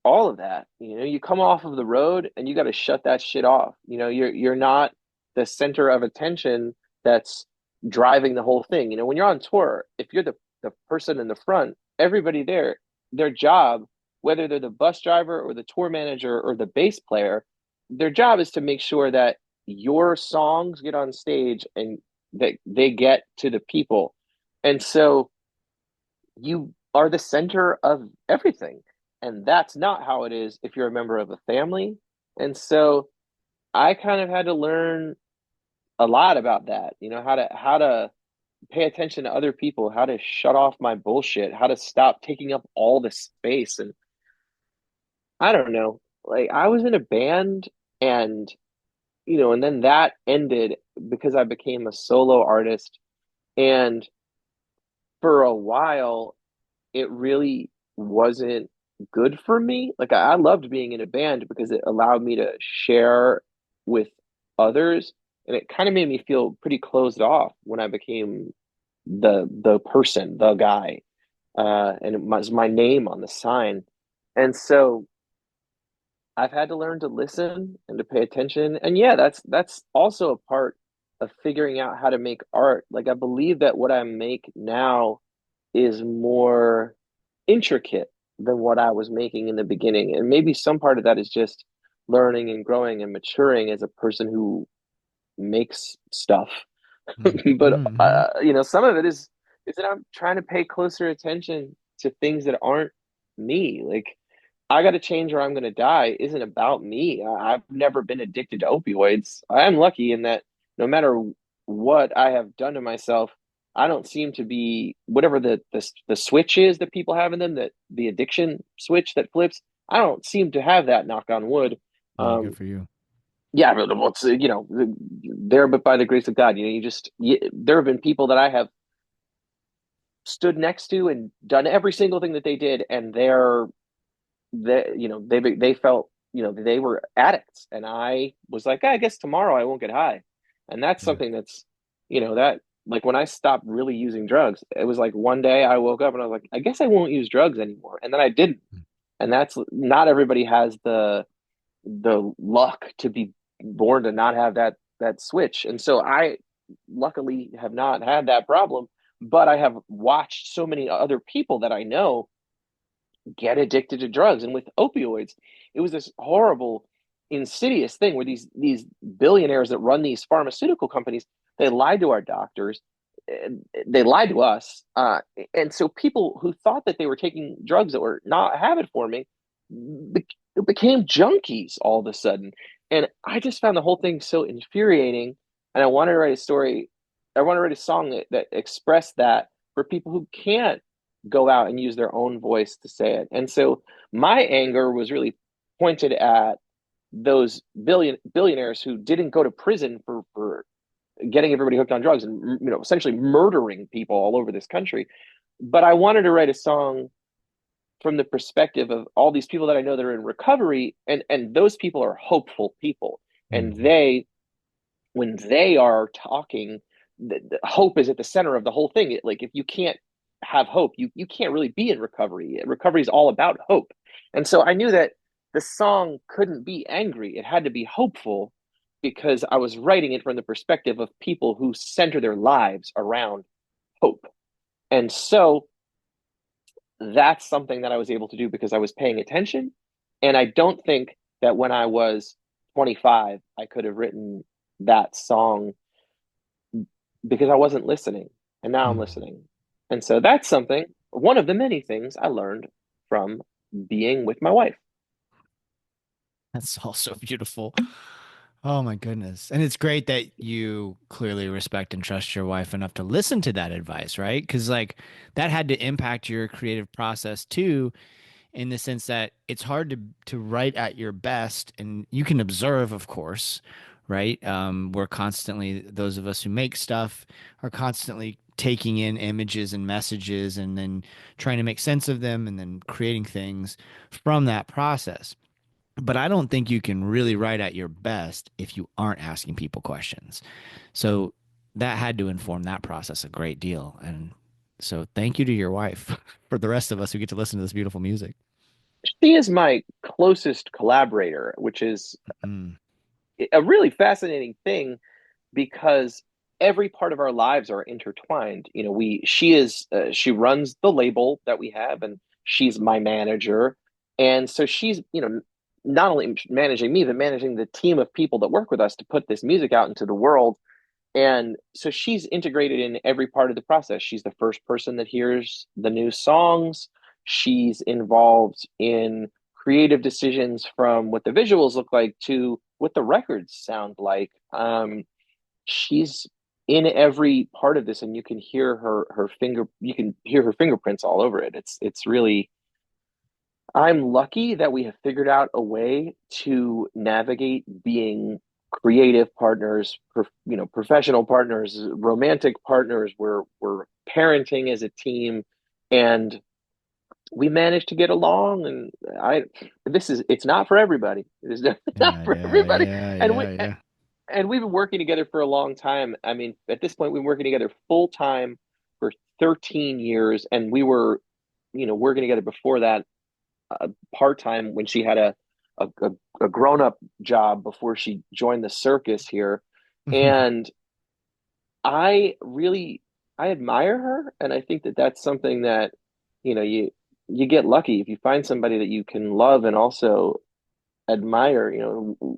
all of that. You come off of the road and you got to shut that shit off. You're not the center of attention that's driving the whole thing. When you're on tour, if you're the person in the front, everybody there, their job, whether they're the bus driver or the tour manager or the bass player, their job is to make sure that your songs get on stage and that they get to the people. And so you are the center of everything. And that's not how it is if you're a member of a family. And so I kind of had to learn a lot about that, how to pay attention to other people, how to shut off my bullshit, how to stop taking up all the space. And I don't know, like I was in a band and and then that ended because I became a solo artist. And for a while it really wasn't good for me. Like I loved being in a band because it allowed me to share with others, and it kind of made me feel pretty closed off when I became the person, the guy, and it was my name on the sign. And so I've had to learn to listen and to pay attention. And yeah, that's also a part of figuring out how to make art. Like I believe that what I make now is more intricate than what I was making in the beginning. And maybe some part of that is just learning and growing and maturing as a person who makes stuff. But Mm-hmm. some of it is that I'm trying to pay closer attention to things that aren't me. Like I got to change or I'm going to die isn't about me. I've never been addicted to opioids. I'm lucky in that no matter what I have done to myself, I don't seem to be whatever the switch is that people have in them, that the addiction switch that flips. I don't seem to have that. Knock on wood. Yeah, good Um, for you. yeah, but it's there, but by the grace of God, there have been people that I have stood next to and done every single thing that they did, and they felt they were addicts, and I was like, I guess tomorrow I won't get high. And that's Yeah. something that's that like when I stopped really using drugs, it was like one day I woke up and I was like, I guess I won't use drugs anymore. And then I didn't. And that's not everybody has the luck to be born to not have that switch. And so I luckily have not had that problem, but I have watched so many other people that I know get addicted to drugs. And with opioids, it was this horrible, insidious thing where these billionaires that run these pharmaceutical companies, they lied to our doctors, they lied to us, and so people who thought that they were taking drugs that were not habit forming became junkies all of a sudden. And I just found the whole thing so infuriating. And I wanted to write a story. I want to write a song that expressed that for people who can't go out and use their own voice to say it. And so my anger was really pointed at those billionaires who didn't go to prison for getting everybody hooked on drugs and essentially murdering people all over this country. But I wanted to write a song from the perspective of all these people that I know that are in recovery, and those people are hopeful people, and Mm. they when they are talking, the hope is at the center of the whole thing. Like if you can't have hope, you can't really be in recovery. Recovery is all about hope. And so I knew that the song couldn't be angry. It had to be hopeful because I was writing it from the perspective of people who center their lives around hope. And so that's something that I was able to do because I was paying attention. And I don't think that when I was 25, I could have written that song because I wasn't listening. And now I'm Mm. listening. And so that's something, one of the many things I learned from being with my wife. That's also beautiful. Oh my goodness. And it's great that you clearly respect and trust your wife enough to listen to that advice, right? Because like that had to impact your creative process too, in the sense that it's hard to write at your best, and you can observe, of course, right? We're constantly, those of us who make stuff are constantly taking in images and messages and then trying to make sense of them and then creating things from that process. But I don't think you can really write at your best if you aren't asking people questions. So that had to inform that process a great deal. And so thank you to your wife for the rest of us who get to listen to this beautiful music. She is my closest collaborator, which is Mm. a really fascinating thing because every part of our lives are intertwined. She runs the label that we have, and she's my manager. And so she's, not only managing me, but managing the team of people that work with us to put this music out into the world. And so she's integrated in every part of the process. She's the first person that hears the new songs. She's involved in creative decisions from what the visuals look like to what the records sound like. She's in every part of this, and you can hear her fingerprints all over it. It's really, I'm lucky that we have figured out a way to navigate being creative partners, professional partners, romantic partners. We're parenting as a team, and we managed to get along. And I this is it's not for everybody. It is definitely not Yeah, for yeah, everybody. yeah, And yeah, yeah. we've been working together for a long time. I mean, at this point, we've been working together full time for 13 years, and we were, working together before that part time when she had a, a grown up job before she joined the circus here. And I really I admire her, and I think that that's something that you get lucky if you find somebody that you can love and also admire.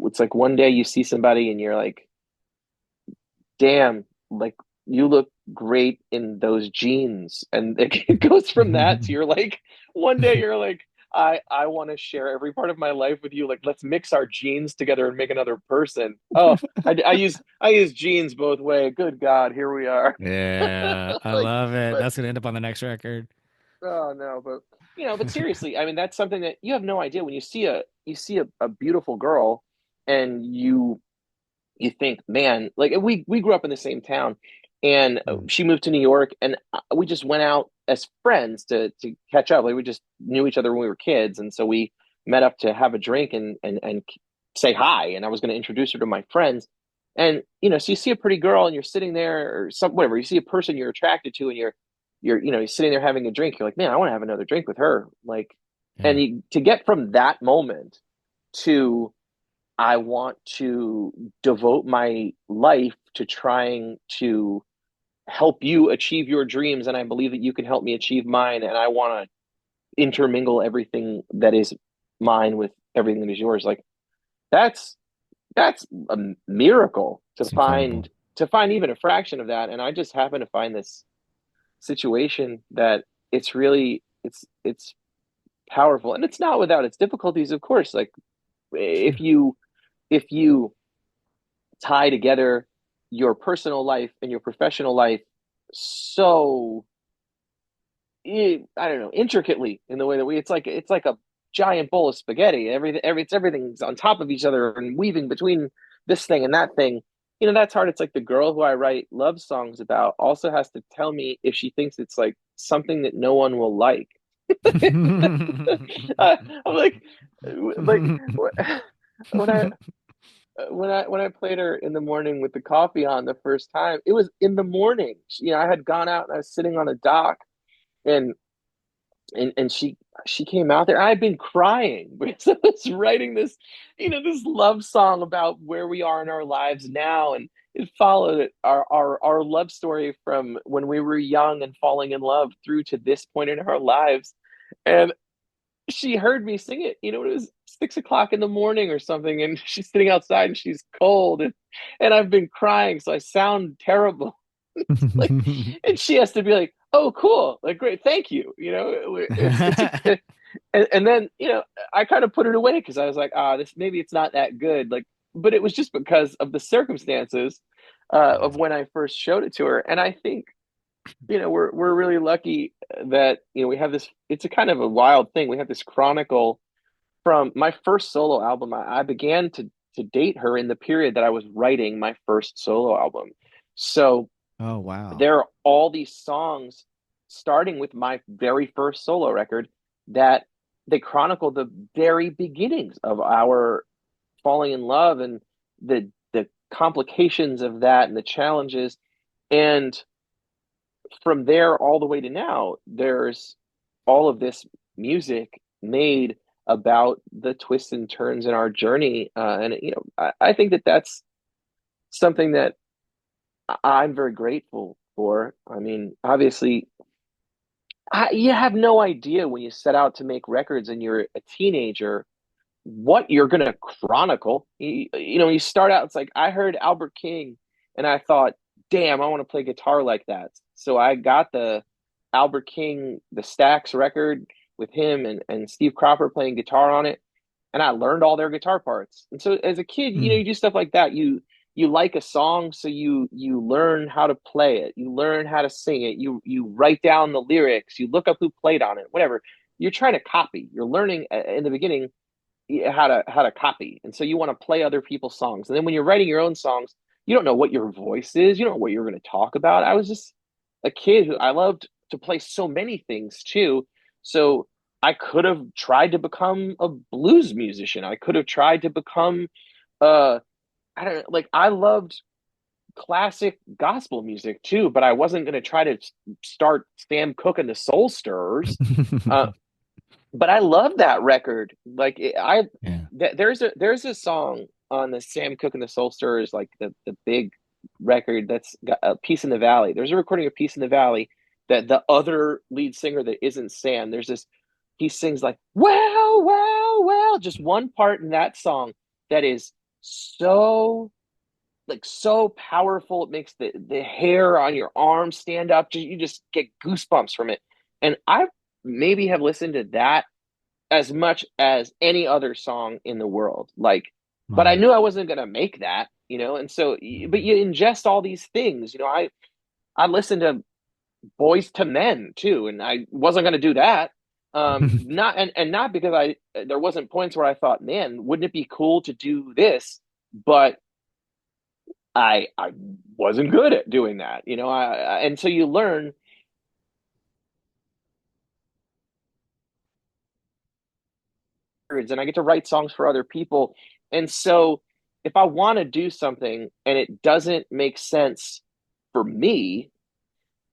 It's like one day you see somebody and you're like, damn, like you look great in those jeans. And it goes from that to you're like, one day you're like, I want to share every part of my life with you. Like, let's mix our genes together and make another person. Oh, I use genes both way. Good God, here we are. Yeah, I Like, love it. but That's gonna end up on the next record. oh no, but seriously, I mean, that's something that you have no idea when you see a beautiful girl and you think, man, like we grew up in the same town, and Mm. she moved to New York, and we just went out as friends to catch up. Like we just knew each other when we were kids, and so we met up to have a drink and say hi. And I was going to introduce her to my friends, And so you see a pretty girl and you're sitting there, or some whatever, you see a person you're attracted to, and you're sitting there having a drink. You're like, man, I want to have another drink with her. Like, and Yeah. to get from that moment to I want to devote my life to trying to help you achieve your dreams, and I believe that you can help me achieve mine, and I want to intermingle everything that is mine with everything that is yours. Like, that's that's a miracle It's incredible. to find even a fraction of that. And I just happen to find this situation that it's powerful, and it's not without its difficulties, of course. Like, if Sure. you tie together your personal life and your professional life so I don't know, intricately, in the way that it's like a giant bowl of spaghetti. Everything's on top of each other and weaving between this thing and that thing. That's hard. It's like the girl who I write love songs about also has to tell me if she thinks it's like something that no one will like. I'm like when I when I played her in the morning with the coffee on the first time, it was in the morning. I had gone out and I was sitting on a dock, and she came out there. I've been crying because I was writing this love song about where we are in our lives now, and it followed our love story from when we were young and falling in love through to this point in our lives. And she heard me sing it. It was 6 o'clock in the morning or something, and she's sitting outside and she's cold, and I've been crying, so I sound terrible. Like, and she has to be like, "Oh, cool, like great, thank you." It's a, and then I kind of put it away because I was like, this maybe it's not that good, like, but it was just because of the circumstances Yeah. of when I first showed it to her. And I think we're really lucky that we have this. It's a kind of a wild thing. We have this chronicle from my first solo album. I began to date her in the period that I was writing my first solo album. So Oh, wow. there are all these songs starting with my very first solo record that they chronicle the very beginnings of our falling in love, and the complications of that and the challenges. And from there all the way to now, there's all of this music made about the twists and turns in our journey. And I think that that's something that I'm very grateful for. I mean, obviously, you have no idea when you set out to make records and you're a teenager what you're going to chronicle. You start out, it's like I heard Albert King and I thought, damn, I want to play guitar like that. So I got the Albert King, the Stax record with him and Steve Cropper playing guitar on it, and I learned all their guitar parts. And so as a kid, Hmm. you do stuff like that. You like a song, so you learn how to play it. You learn how to sing it. You write down the lyrics. You look up who played on it. Whatever. You're trying to copy. You're learning in the beginning how to copy, and so you want to play other people's songs. And then when you're writing your own songs, you don't know what your voice is. You don't know what you're going to talk about. I was just a kid who I loved to play so many things too. So I could have tried to become a blues musician. I could have tried to become uh I don't know, like I loved classic gospel music too, but I wasn't going to try to start Sam Cooke and the Soul Stirrers. Uh, but I love that record. Like Yeah. there's a song on the Sam Cooke and the Soul Stirrers, like the big record that's got a Peace in the Valley. There's a recording of Peace in the Valley that the other lead singer that isn't Sam, there's this, he sings like, well, well, well, just one part in that song that is so, like, so powerful. It makes the hair on your arm stand up. You just get goosebumps from it. And I maybe have listened to that as much as any other song in the world. Like, but I Wow. knew I wasn't gonna make that, and so, but you ingest all these things. I listened to Boys to Men too, and I wasn't gonna do that. Not and not because there wasn't points where I thought, man, wouldn't it be cool to do this? But I wasn't good at doing that. And so you learn, and I get to write songs for other people. And so if I want to do something and it doesn't make sense for me,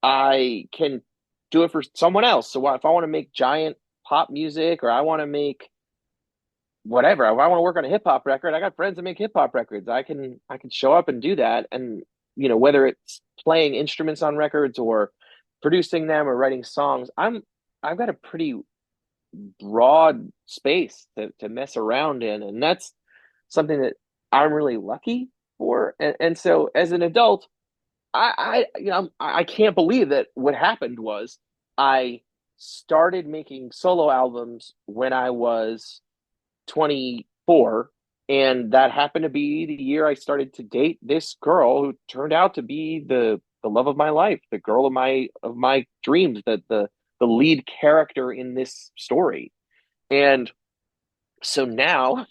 I can do it for someone else. So if I want to make giant pop music, or I want to make whatever, if I want to work on a hip hop record, I got friends that make hip hop records. I can show up and do that. And whether it's playing instruments on records or producing them or writing songs, I've got a pretty broad space to mess around in. And that's something that I'm really lucky for. And so as an adult, I can't believe that what happened was I started making solo albums when I was 24, and that happened to be the year I started to date this girl who turned out to be the love of my life, the girl of my dreams, the lead character in this story. And so now,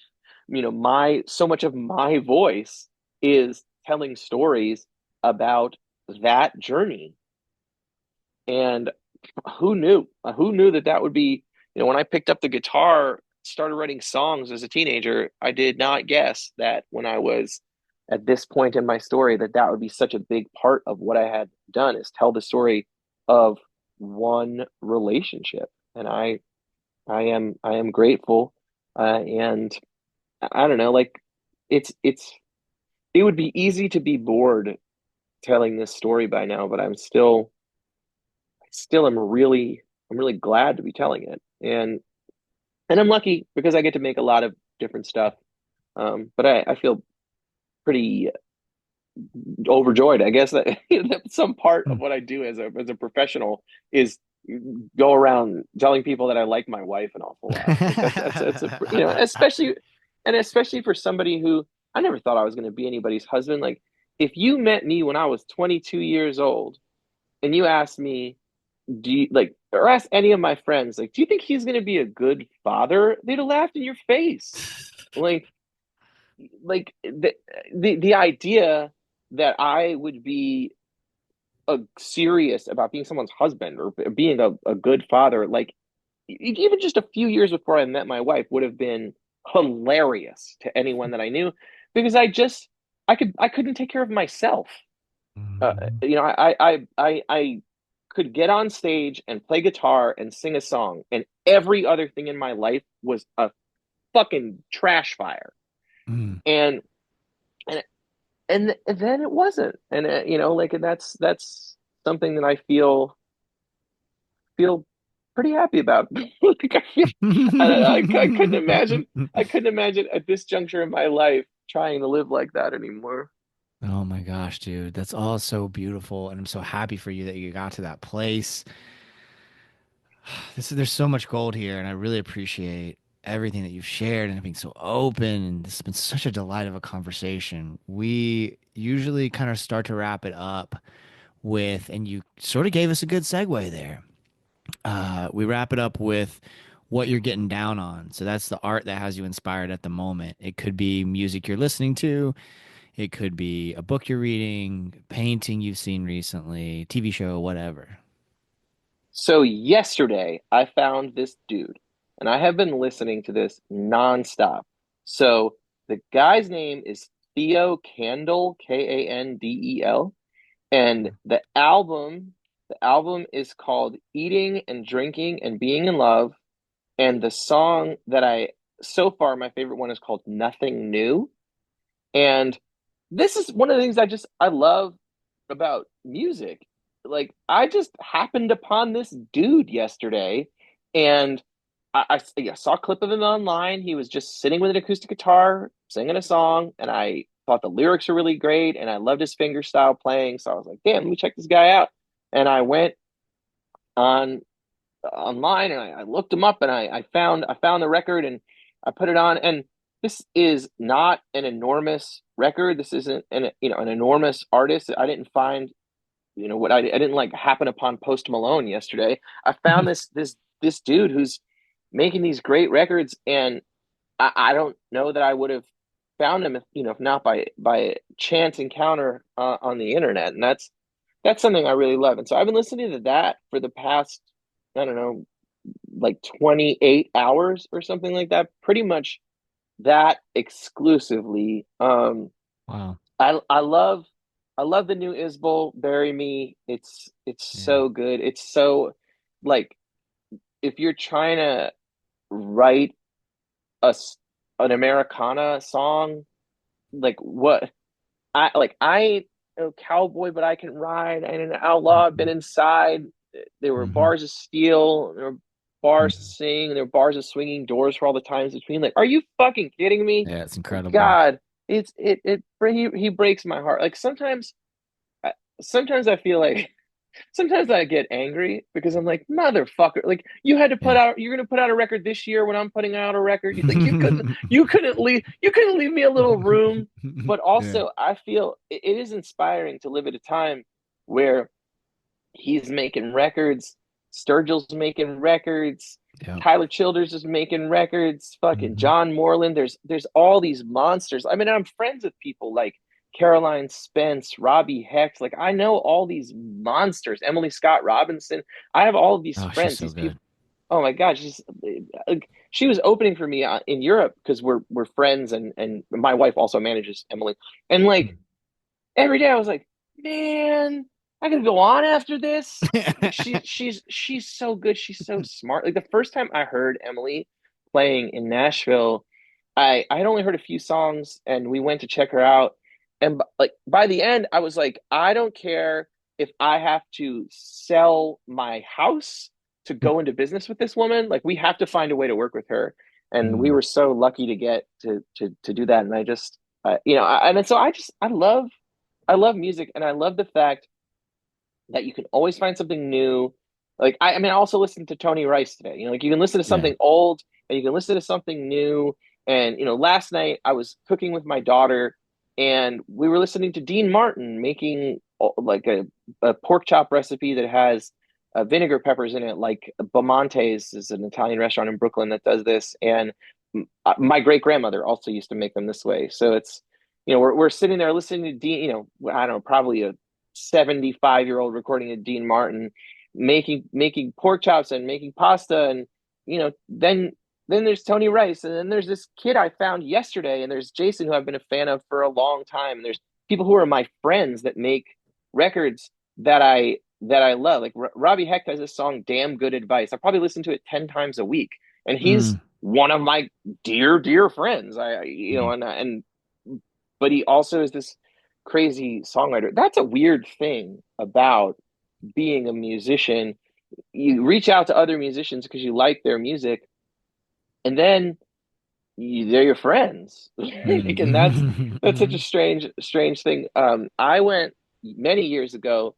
my so much of my voice is telling stories about that journey. And who knew that that would be, when I picked up the guitar, started writing songs as a teenager, I did not guess that when I was at this point in my story, that that would be such a big part of what I had done, is tell the story of one relationship. And I am grateful. And I don't know, like, it would be easy to be bored telling this story by now, but still I'm really glad to be telling it. And I'm lucky because I get to make a lot of different stuff. But I feel pretty overjoyed, I guess, that, that some part of what I do as a professional is go around telling people that I like my wife an awful lot. Like that's a especially for somebody who, I never thought I was going to be anybody's husband. Like, if you met me when I was 22 years old and you asked me, do you like, or ask any of my friends, like, do you think he's going to be a good father? They'd have laughed in your face. Like, the idea that I would be serious about being someone's husband or being a good father, like, even just a few years before I met my wife, would have been hilarious to anyone that I knew, because I couldn't take care of myself. I could get on stage and play guitar and sing a song, and every other thing in my life was a fucking trash fire. Mm. And and and then it wasn't. And like, and that's something that I feel pretty happy about. Like, I couldn't imagine at this juncture in my life trying to live like that anymore. Oh my gosh, dude. That's all so beautiful. And I'm so happy for you that you got to that place. There's so much gold here, and I really appreciate everything that you've shared and being so open. And this has been such a delight of a conversation. We usually kind of start to wrap it up with, and you sort of gave us a good segue there. We wrap it up with what you're getting down on. So that's the art that has you inspired at the moment. It could be music you're listening to, it could be a book you're reading, painting you've seen recently, TV show, whatever. So yesterday I found this dude, and I have been listening to this nonstop. So the guy's name is Theo Kandel, Kandel, and the album is called Eating and Drinking and Being in Love. And the song that so far, my favorite one is called Nothing New. And this is one of the things I love about music. Like, I just happened upon this dude yesterday, and I saw a clip of him online. He was just sitting with an acoustic guitar, singing a song, and I thought the lyrics were really great, and I loved his finger style playing. So I was like, damn, let me check this guy out. And I went on online, and I looked him up, and I found the record, and I put it on. And this is not an enormous record. This isn't an enormous artist. I didn't find, what I didn't, like, happen upon Post Malone yesterday. I found this dude who's making these great records, and I don't know that I would have found him if not by chance encounter on the internet. And that's something I really love. And so I've been listening to that for the past, I don't know, like 28 hours or something like that, pretty much that exclusively. Wow. I love the new Isbel, Bury Me. It's Yeah. so good. It's so like if you're trying to write an Americana song, like what I ain't a cowboy, but I can ride. I ain't an outlaw. I've been inside. There were Hmm. bars of steel. There were bars to sing. There were bars of swinging doors for all the times between. Like, are you fucking kidding me? Yeah, it's incredible. God, he breaks my heart. Like sometimes I feel like sometimes I get angry because I'm like, motherfucker, like Yeah. you're gonna put out a record this year when I'm putting out a record. Like you couldn't leave me a little room. But Yeah. also I feel it is inspiring to live at a time where he's making records, Sturgill's making records, Yeah. Tyler Childers is making records, fucking Hmm. John Moreland. There's all these monsters. I mean, I'm friends with people like Caroline Spence, Robbie Hex. Like I know all these monsters. Emily Scott Robinson. I have all of these Oh, she's friends. so These good. people. Oh my God, she was opening for me in Europe because we're friends, and my wife also manages Emily. And like every day I was like, man, I gotta go on after this. Like she's so good. She's so smart. Like the first time I heard Emily playing in Nashville, I had only heard a few songs, and we went to check her out. And like by the end, I was like, I don't care if I have to sell my house to go into business with this woman. Like we have to find a way to work with her. And we Mm. were so lucky to get to do that. And I just and so I love music, and I love the fact that you can always find something new. Like I mean, I also listened to Tony Rice today. You know, like you can listen to Yeah. something old and you can listen to something new. And last night I was cooking with my daughter, and we were listening to Dean Martin making like a pork chop recipe that has vinegar peppers in it. Like Bamonte's is an Italian restaurant in Brooklyn that does this, and my great grandmother also used to make them this way. So it's we're sitting there listening to Dean. I don't know, probably a 75-year-old recording of Dean Martin making pork chops and making pasta, and then there's Tony Rice, and then there's this kid I found yesterday, and there's Jason, who I've been a fan of for a long time, and there's people who are my friends that make records that I love. Like Robbie Hecht has this song "Damn Good Advice." I probably listen to it 10 times a week, and he's Mm. one of my dear friends. Mm. And but he also is this crazy songwriter. That's a weird thing about being a musician. You reach out to other musicians because you like their music, and then they're your friends. Like, and that's such a Mm. strange thing. I went many years ago.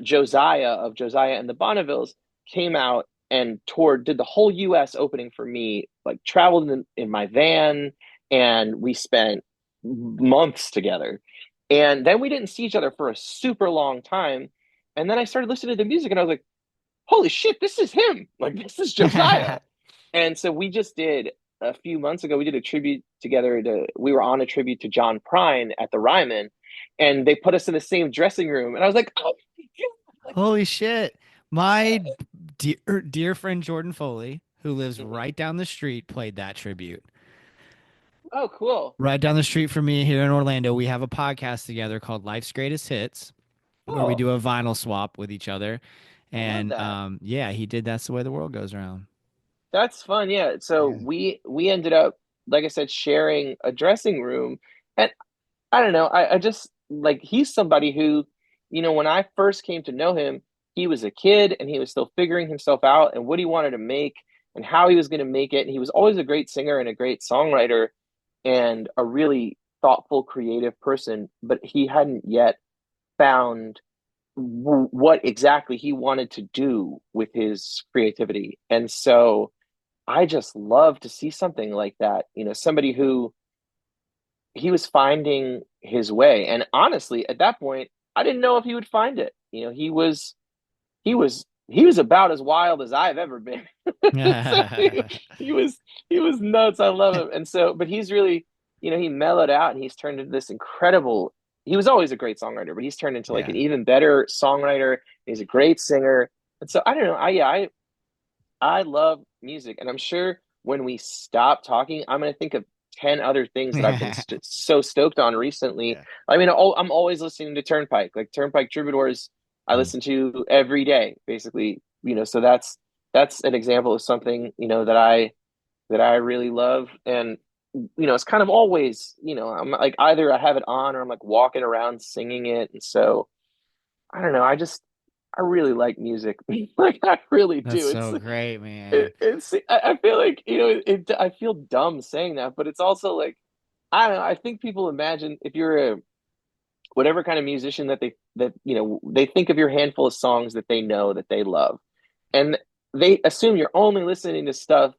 Josiah of Josiah and the Bonnevilles came out and toured, did the whole U.S. opening for me. Like traveled in my van, and we spent months together. And then we didn't see each other for a super long time. And then I started listening to the music, and I was like, "Holy shit, this is him! Like this is Josiah." And so we just did a few months ago. We did a tribute together. We were on a tribute to John Prine at the Ryman, and they put us in the same dressing room. And I was like, "Oh my God!" Like, Holy shit. My dear friend Jordan Foley, who lives mhm. right down the street, played that tribute. Oh, cool, Right down the street from me here in Orlando, we have a podcast together called Life's Greatest Hits, where we cool. do a vinyl swap with each other. I love And that. yeah, he did That's the Way the World Goes Around. That's fun. Yeah. So Yeah. we ended up, like I said, sharing a dressing room, and I don't know. I just like he's somebody who, when I first came to know him, he was a kid and he was still figuring himself out and what he wanted to make and how he was going to make it. And he was always a great singer and a great songwriter and a really thoughtful, creative person, but he hadn't yet found what exactly he wanted to do with his creativity. And so I just love to see something like that. Somebody who he was finding his way. And honestly, at that point, I didn't know if he would find it. He was about as wild as I've ever been. So he was he was nuts. I love him. And so, but he's really, he mellowed out and he's turned into this incredible. He was always a great songwriter, but he's turned into like Yeah. an even better songwriter. He's a great singer. And so I don't know. I love music, and I'm sure when we stop talking, I'm going to think of 10 other things that I've been so stoked on recently. Yeah. I mean, I'm always listening to Turnpike, like Turnpike Troubadours. I Mm. listen to every day, basically, so that's an example of something, that I really love. And, it's kind of always, I'm like, either I have it on or I'm like walking around singing it. And so I don't know. I really like music. Like I really That's do. so great, man. I feel like, I feel dumb saying that, but it's also like, I don't know. I think people imagine if you're whatever kind of musician they think of your handful of songs that they know that they love. And they assume you're only listening to stuff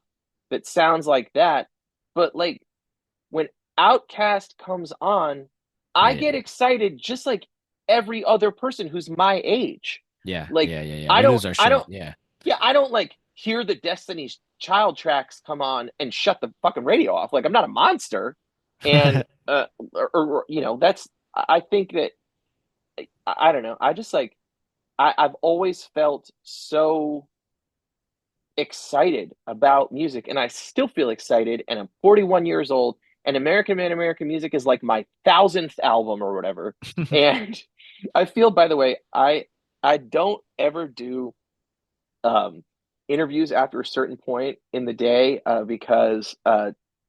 that sounds like that. But like when Outcast comes on, I Yeah. get excited just like every other person who's my age. Yeah. Like Yeah. Yeah. Yeah. I We don't lose our I shit. don't Yeah. yeah, I don't like hear the Destiny's Child tracks come on and shut the fucking radio off. Like I'm not a monster. And that's I think that I don't know. I just like I've always felt so excited about music, and I still feel excited. And I'm 41 years old, and American Man, American Music is like my thousandth album or whatever. And I feel, by the way, I don't ever do um, interviews after a certain point in the day because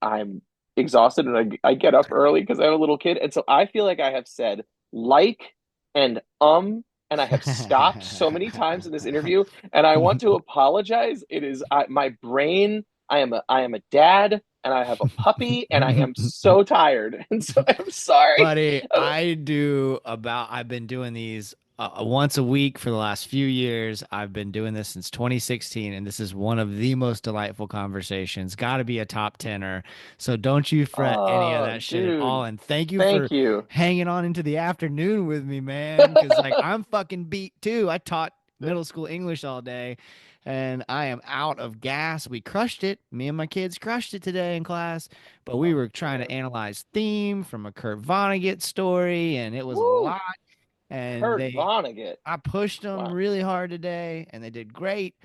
I'm exhausted and I get up early because I have a little kid. And so I feel like I have said like and and I have stopped so many times in this interview, and I want to apologize. It is my brain. I am a dad, and I have a puppy, and I am so tired, and so I'm sorry. Buddy, I've been doing these once a week for the last few years. I've been doing this since 2016, and this is one of the most delightful conversations. Got to be a top tenner. So don't you fret any of Oh, that shit at all. dude, And thank you for thank you. hanging on into the afternoon with me, man. Because like I'm fucking beat too. I taught middle school English all day and I am out of gas. We crushed it. Me and my kids crushed it today in class, but we Oh were trying to man, analyze theme from a Kurt Vonnegut story, and it was a woo! lot. And Kurt Vonnegut. I pushed them Wow. really hard today, and they did great.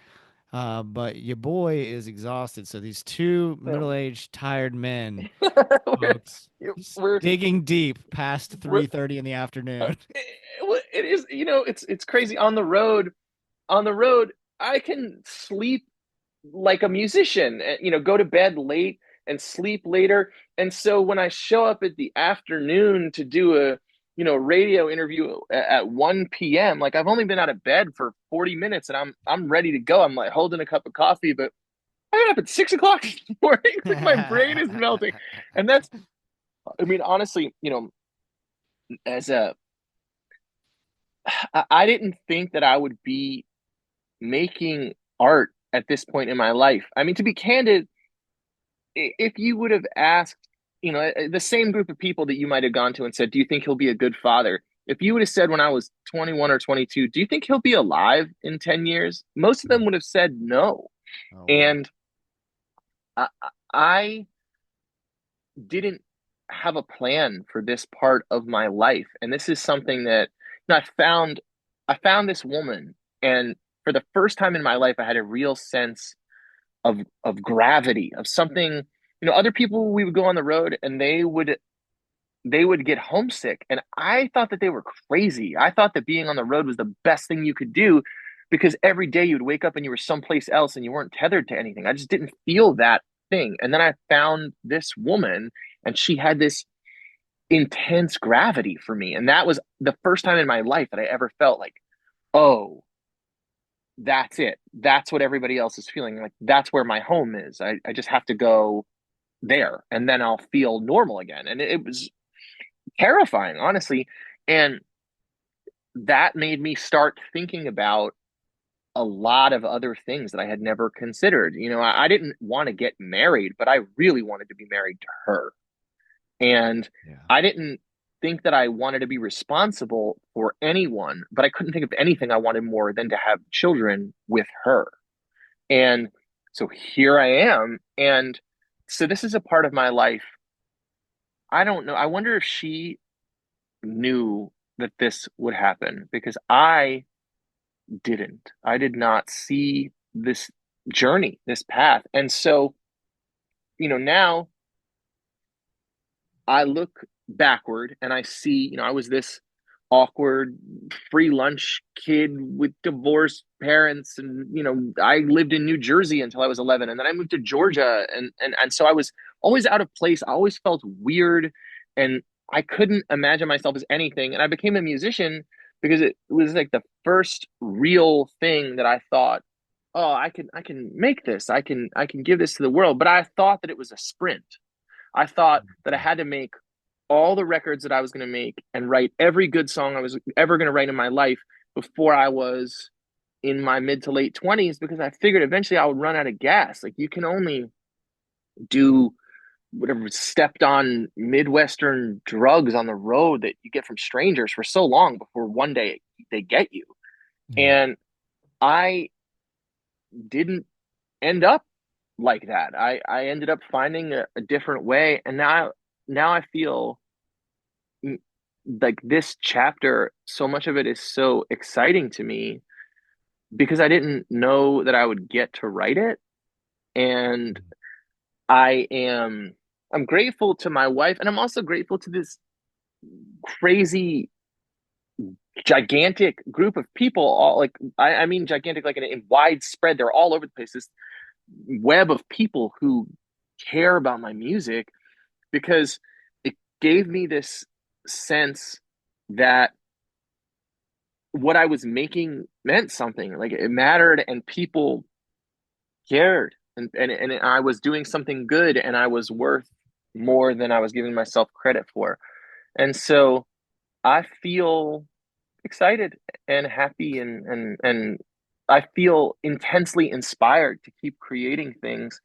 But your boy is exhausted. So these two Um, middle-aged, tired men, we're, folks, we're digging deep past we're 3:30 in the afternoon. it is, it's crazy on the road. On the road, I can sleep like a musician, go to bed late and sleep later. And so when I show up at the afternoon to do a radio interview at 1 p.m., like I've only been out of bed for 40 minutes and I'm ready to go. I'm like holding a cup of coffee, but I got up at 6 o'clock in the morning. Like my brain is melting. And that's, I mean, honestly, as a I didn't think that I would be making art at this point in my life. I mean, to be candid, if you would have asked, the same group of people that you might have gone to and said, "Do you think he'll be a good father?" If you would have said when I was 21 or 22, "Do you think he'll be alive in 10 years?" Most of them would have said no. Oh wow. And I, I didn't have a plan for this part of my life. And this is something that I found this woman, and for the first time in my life, I had a real sense of gravity, of something. Other people, we would go on the road and they would get homesick, and I thought that they were crazy. I thought that being on the road was the best thing you could do because every day you would wake up and you were someplace else and you weren't tethered to anything. I just didn't feel that thing. And then I found this woman, and she had this intense gravity for me, and that was the first time in my life that I ever felt like, oh, that's it. That's what everybody else is feeling. Like that's where my home is. I just have to go there and then I'll feel normal again. And it was terrifying, honestly. And that made me start thinking about a lot of other things that I had never considered. I didn't want to get married, but I really wanted to be married to her. And Yeah. I didn't think that I wanted to be responsible for anyone, but I couldn't think of anything I wanted more than to have children with her. And so here I am. And so this is a part of my life. I don't know. I wonder if she knew that this would happen because I didn't. I did not see this journey, this path. And so now I look backward and I see, I was this awkward free lunch kid with divorced parents, and I lived in New Jersey until I was 11, and then I moved to Georgia, and so I was always out of place. I always felt weird, and I couldn't imagine myself as anything. And I became a musician because it was like the first real thing that I thought, oh, I can make this. I can give this to the world. But I thought that it was a sprint. I thought that I had to make all the records that I was going to make and write every good song I was ever going to write in my life before I was in my mid to late 20s, because I figured eventually I would run out of gas. Like, you can only do whatever stepped on Midwestern drugs on the road that you get from strangers for so long before one day they get you. Yeah. And I didn't end up like that. I ended up finding a different way. And now I feel like this chapter, so much of it is so exciting to me because I didn't know that I would get to write it. And I'm grateful to my wife, and I'm also grateful to this crazy gigantic group of people, all like I mean gigantic like in widespread, they're all over the place, this web of people who care about my music, because it gave me this sense that what I was making meant something, like it mattered, and people cared, and I was doing something good, and I was worth more than I was giving myself credit for. And so I feel excited and happy, and I feel intensely inspired to keep creating things,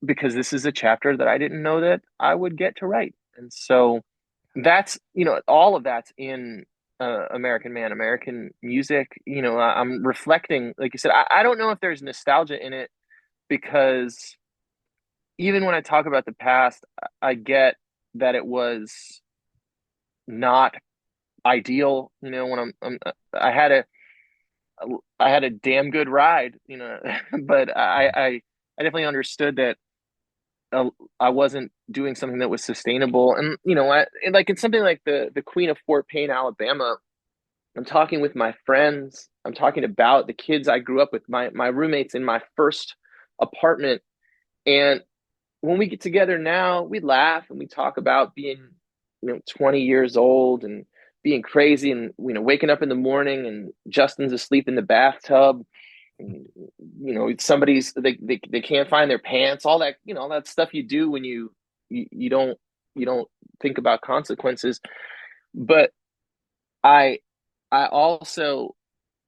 because this is a chapter that I didn't know that I would get to write. And so that's, all of that's in American Man, American music. I'm reflecting, like you said, I don't know if there's nostalgia in it, because even when I talk about the past, I get that it was not ideal. When I had a I had a damn good ride, but I definitely understood that uh, I wasn't doing something that was sustainable. And like in something like the Queen of Fort Payne, Alabama, I'm talking with my friends. I'm talking about the kids I grew up with, my roommates in my first apartment. And when we get together now, we laugh and we talk about being, 20 years old and being crazy, and waking up in the morning and Justin's asleep in the bathtub, and somebody's they can't find their pants, all that, all that stuff you do when you don't think about consequences. But I I also,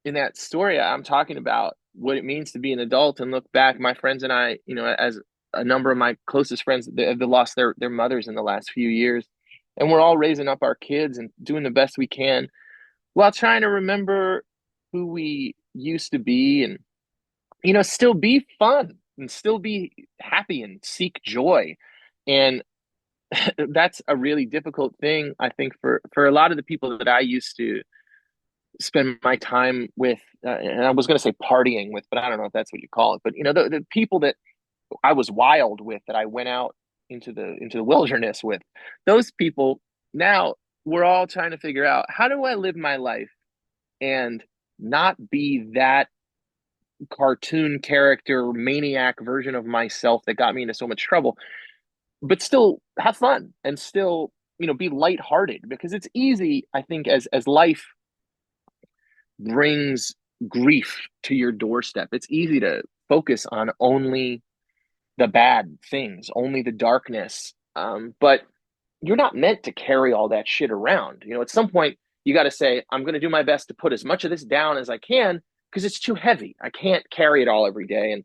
in that story, I'm talking about what it means to be an adult and look back. My friends and I, as a number of my closest friends, they have lost their mothers in the last few years, and we're all raising up our kids and doing the best we can while trying to remember who we used to be, and still be fun and still be happy and seek joy. And that's a really difficult thing, I think, for a lot of the people that I used to spend my time with, and I was going to say partying with, but I don't know if that's what you call it. But the people that I was wild with, that I went out into the wilderness with, those people, now we're all trying to figure out, how do I live my life and not be that cartoon character maniac version of myself that got me into so much trouble, but still have fun and still be lighthearted, because it's easy, I think, as life brings grief to your doorstep, it's easy to focus on only the bad things, only the darkness. But you're not meant to carry all that shit around. At some point, you got to say, I'm going to do my best to put as much of this down as I can, because it's too heavy. I can't carry it all every day. And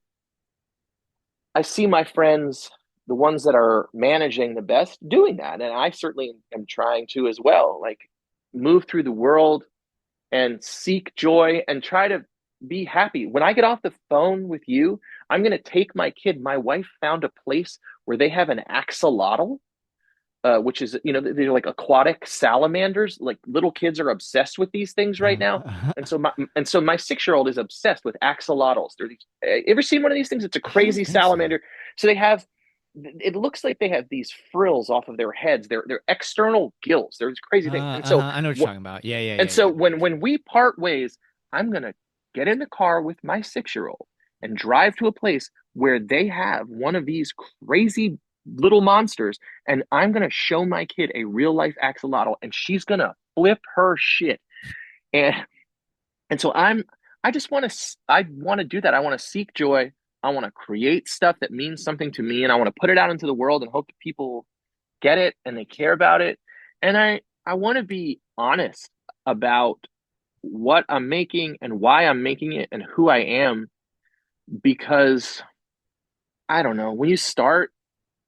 I see my friends, the ones that are managing the best, doing that. And I certainly am trying to as well. Like, move through the world and seek joy and try to be happy. When I get off the phone with you, I'm going to take my kid. My wife found a place where they have an axolotl, which is, they're like aquatic salamanders. Like, little kids are obsessed with these things right now. And so my 6-year-old is obsessed with axolotls. They're these, ever seen one of these things? It's a crazy salamander. So they have it looks like they have these frills off of their heads. They're external gills. There's crazy things. I know what you're talking about. Yeah, yeah, And yeah, so yeah. when we part ways, I'm gonna get in the car with my 6-year-old and drive to a place where they have one of these crazy little monsters, and I'm gonna show my kid a real life axolotl, and she's gonna flip her shit. And so I want to do that. I want to seek joy. I want to create stuff that means something to me, and I want to put it out into the world and hope that people get it and they care about it. And I want to be honest about what I'm making and why I'm making it and who I am, because I don't know, when you start,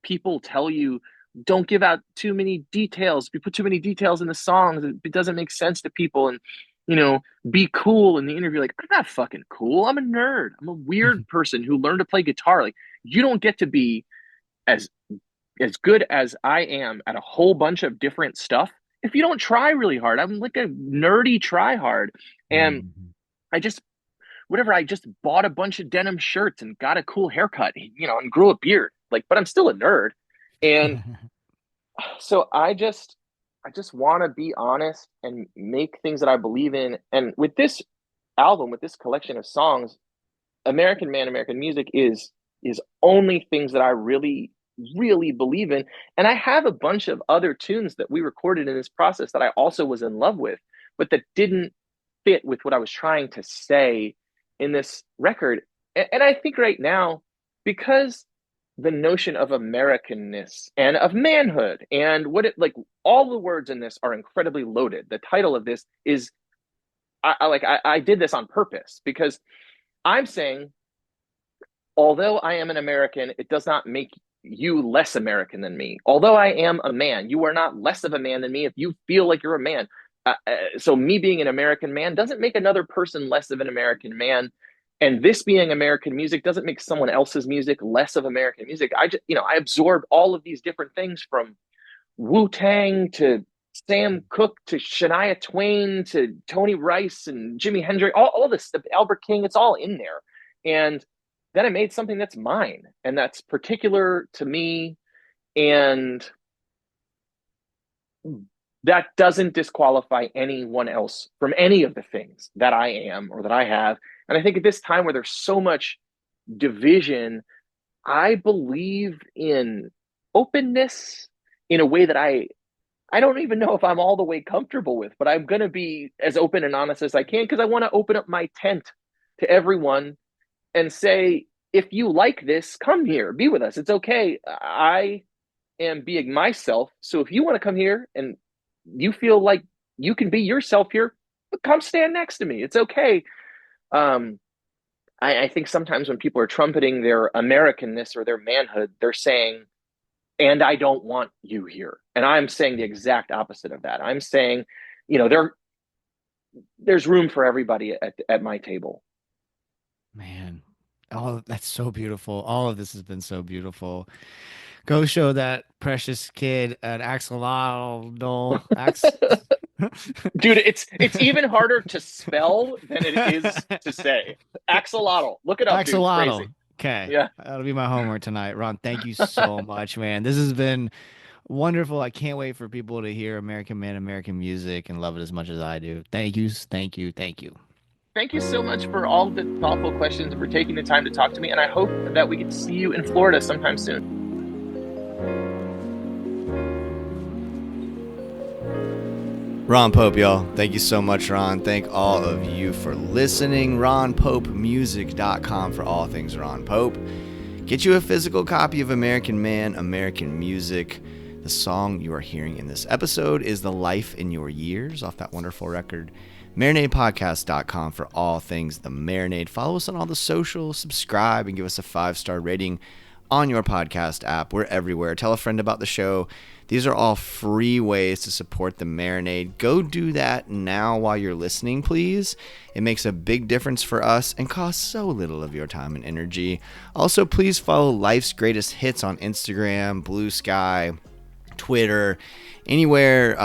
people tell you don't give out too many details. If you put too many details in the songs, it doesn't make sense to people. And be cool in the interview. Like, I'm not fucking cool. I'm a nerd. I'm a weird person who learned to play guitar. Like, you don't get to be as good as I am at a whole bunch of different stuff if you don't try really hard. I'm like a nerdy try hard. And Mhm. I just I just bought a bunch of denim shirts and got a cool haircut, and grew a beard. Like, but I'm still a nerd. And so I just want to be honest and make things that I believe in. And with this album, with this collection of songs, American Man, American Music is only things that I really, really believe in. And I have a bunch of other tunes that we recorded in this process that I also was in love with, but that didn't fit with what I was trying to say in this record. And I think right now, because the notion of Americanness and of manhood and what it like, all the words in this are incredibly loaded. The title of this is I did this on purpose because I'm saying, although I am an American, it does not make you less American than me. Although I am a man, you are not less of a man than me if you feel like you're a man. So me being an American man doesn't make another person less of an American man. And this being American music doesn't make someone else's music less of American music. I absorb all of these different things, from Wu-Tang to Sam Cooke to Shania Twain to Tony Rice and Jimi Hendrix, all this stuff, Albert King, it's all in there. And then I made something that's mine and that's particular to me. And that doesn't disqualify anyone else from any of the things that I am or that I have. And I think at this time where there's so much division, I believe in openness in a way that I don't even know if I'm all the way comfortable with, but I'm going to be as open and honest as I can because I want to open up my tent to everyone and say, if you like this, come here, be with us. It's okay. I am being myself. So if you want to come here and you feel like you can be yourself here, come stand next to me. It's okay. Um, I think sometimes when people are trumpeting their Americanness or their manhood, they're saying, and I don't want you here. And I'm saying the exact opposite of that. I'm saying, there's room for everybody at my table. Man, that's so beautiful. All of this has been so beautiful. Go show that precious kid an axolotl. Dude, it's even harder to spell than it is to say. Axolotl. Look it up, dude. It's Axolotl. crazy. Okay. Yeah. That'll be my homework tonight. Ron, thank you so much, man. This has been wonderful. I can't wait for people to hear American Man, American Music and love it as much as I do. Thank you. Thank you. Thank you. Thank you so much for all the thoughtful questions and for taking the time to talk to me. And I hope that we get to see you in Florida sometime soon. Ron Pope, y'all. Thank you so much, Ron. Thank all of you for listening. RonPopeMusic.com for all things Ron Pope. Get you a physical copy of American Man, American Music. The song you are hearing in this episode is The Life in Your Years off that wonderful record. MarinadePodcast.com for all things The Marinade. Follow us on all the socials, subscribe, and give us a 5-star rating on your podcast app. We're everywhere. Tell a friend about the show. These are all free ways to support The Marinade. Go do that now while you're listening, please. It makes a big difference for us and costs so little of your time and energy. Also, please follow Life's Greatest Hits on Instagram, Blue Sky, Twitter, anywhere.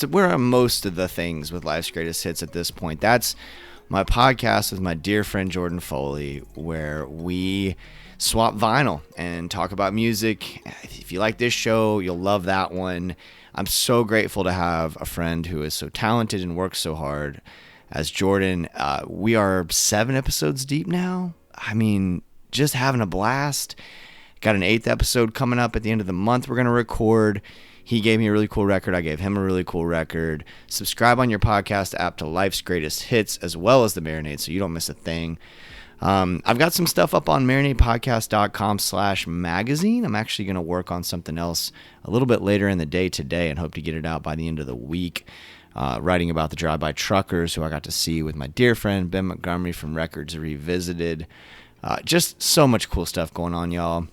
We're on most of the things with Life's Greatest Hits at this point. That's my podcast with my dear friend Jordan Foley, where we swap vinyl and talk about music. If you like this show, you'll love that one. I'm so grateful to have a friend who is so talented and works so hard as Jordan. We are 7 episodes deep now. I mean, just having a blast. Got an 8th episode coming up at the end of the month we're going to record. He gave me a really cool record. I gave him a really cool record. Subscribe on your podcast app to Life's Greatest Hits as well as the Marinade so you don't miss a thing. I've got some stuff up on marinadepodcast.com/magazine. I'm actually going to work on something else a little bit later in the day today and hope to get it out by the end of the week. Writing about the drive-by truckers who I got to see with my dear friend Ben Montgomery from Records Revisited. Just so much cool stuff going on, y'all.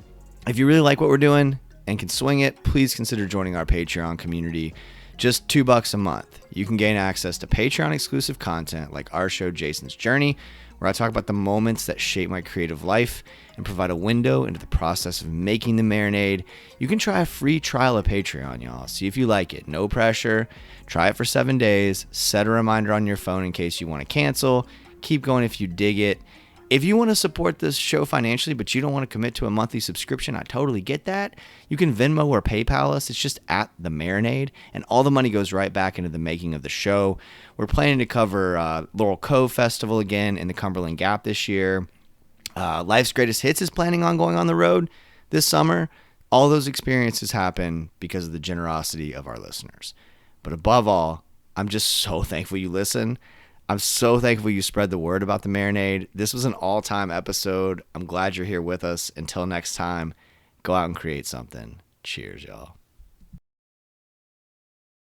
If you really like what we're doing and can swing it, please consider joining our Patreon community. Just $2 a month. You can gain access to Patreon exclusive content like our show Jason's Journey, where I talk about the moments that shape my creative life and provide a window into the process of making the Marinade. You can try a free trial of Patreon, y'all. See if you like it. No pressure. Try it for 7 days. Set a reminder on your phone in case you want to cancel. Keep going if you dig it. If you want to support this show financially, but you don't want to commit to a monthly subscription, I totally get that. You can Venmo or PayPal us. It's just at the Marinade, and all the money goes right back into the making of the show. We're planning to cover Laurel Cove Festival again in the Cumberland Gap this year. Life's Greatest Hits is planning on going on the road this summer. All those experiences happen because of the generosity of our listeners. But above all, I'm just so thankful you listen. I'm so thankful you spread the word about the Marinade. This was an all-time episode. I'm glad you're here with us. Until next time, go out and create something. Cheers, y'all.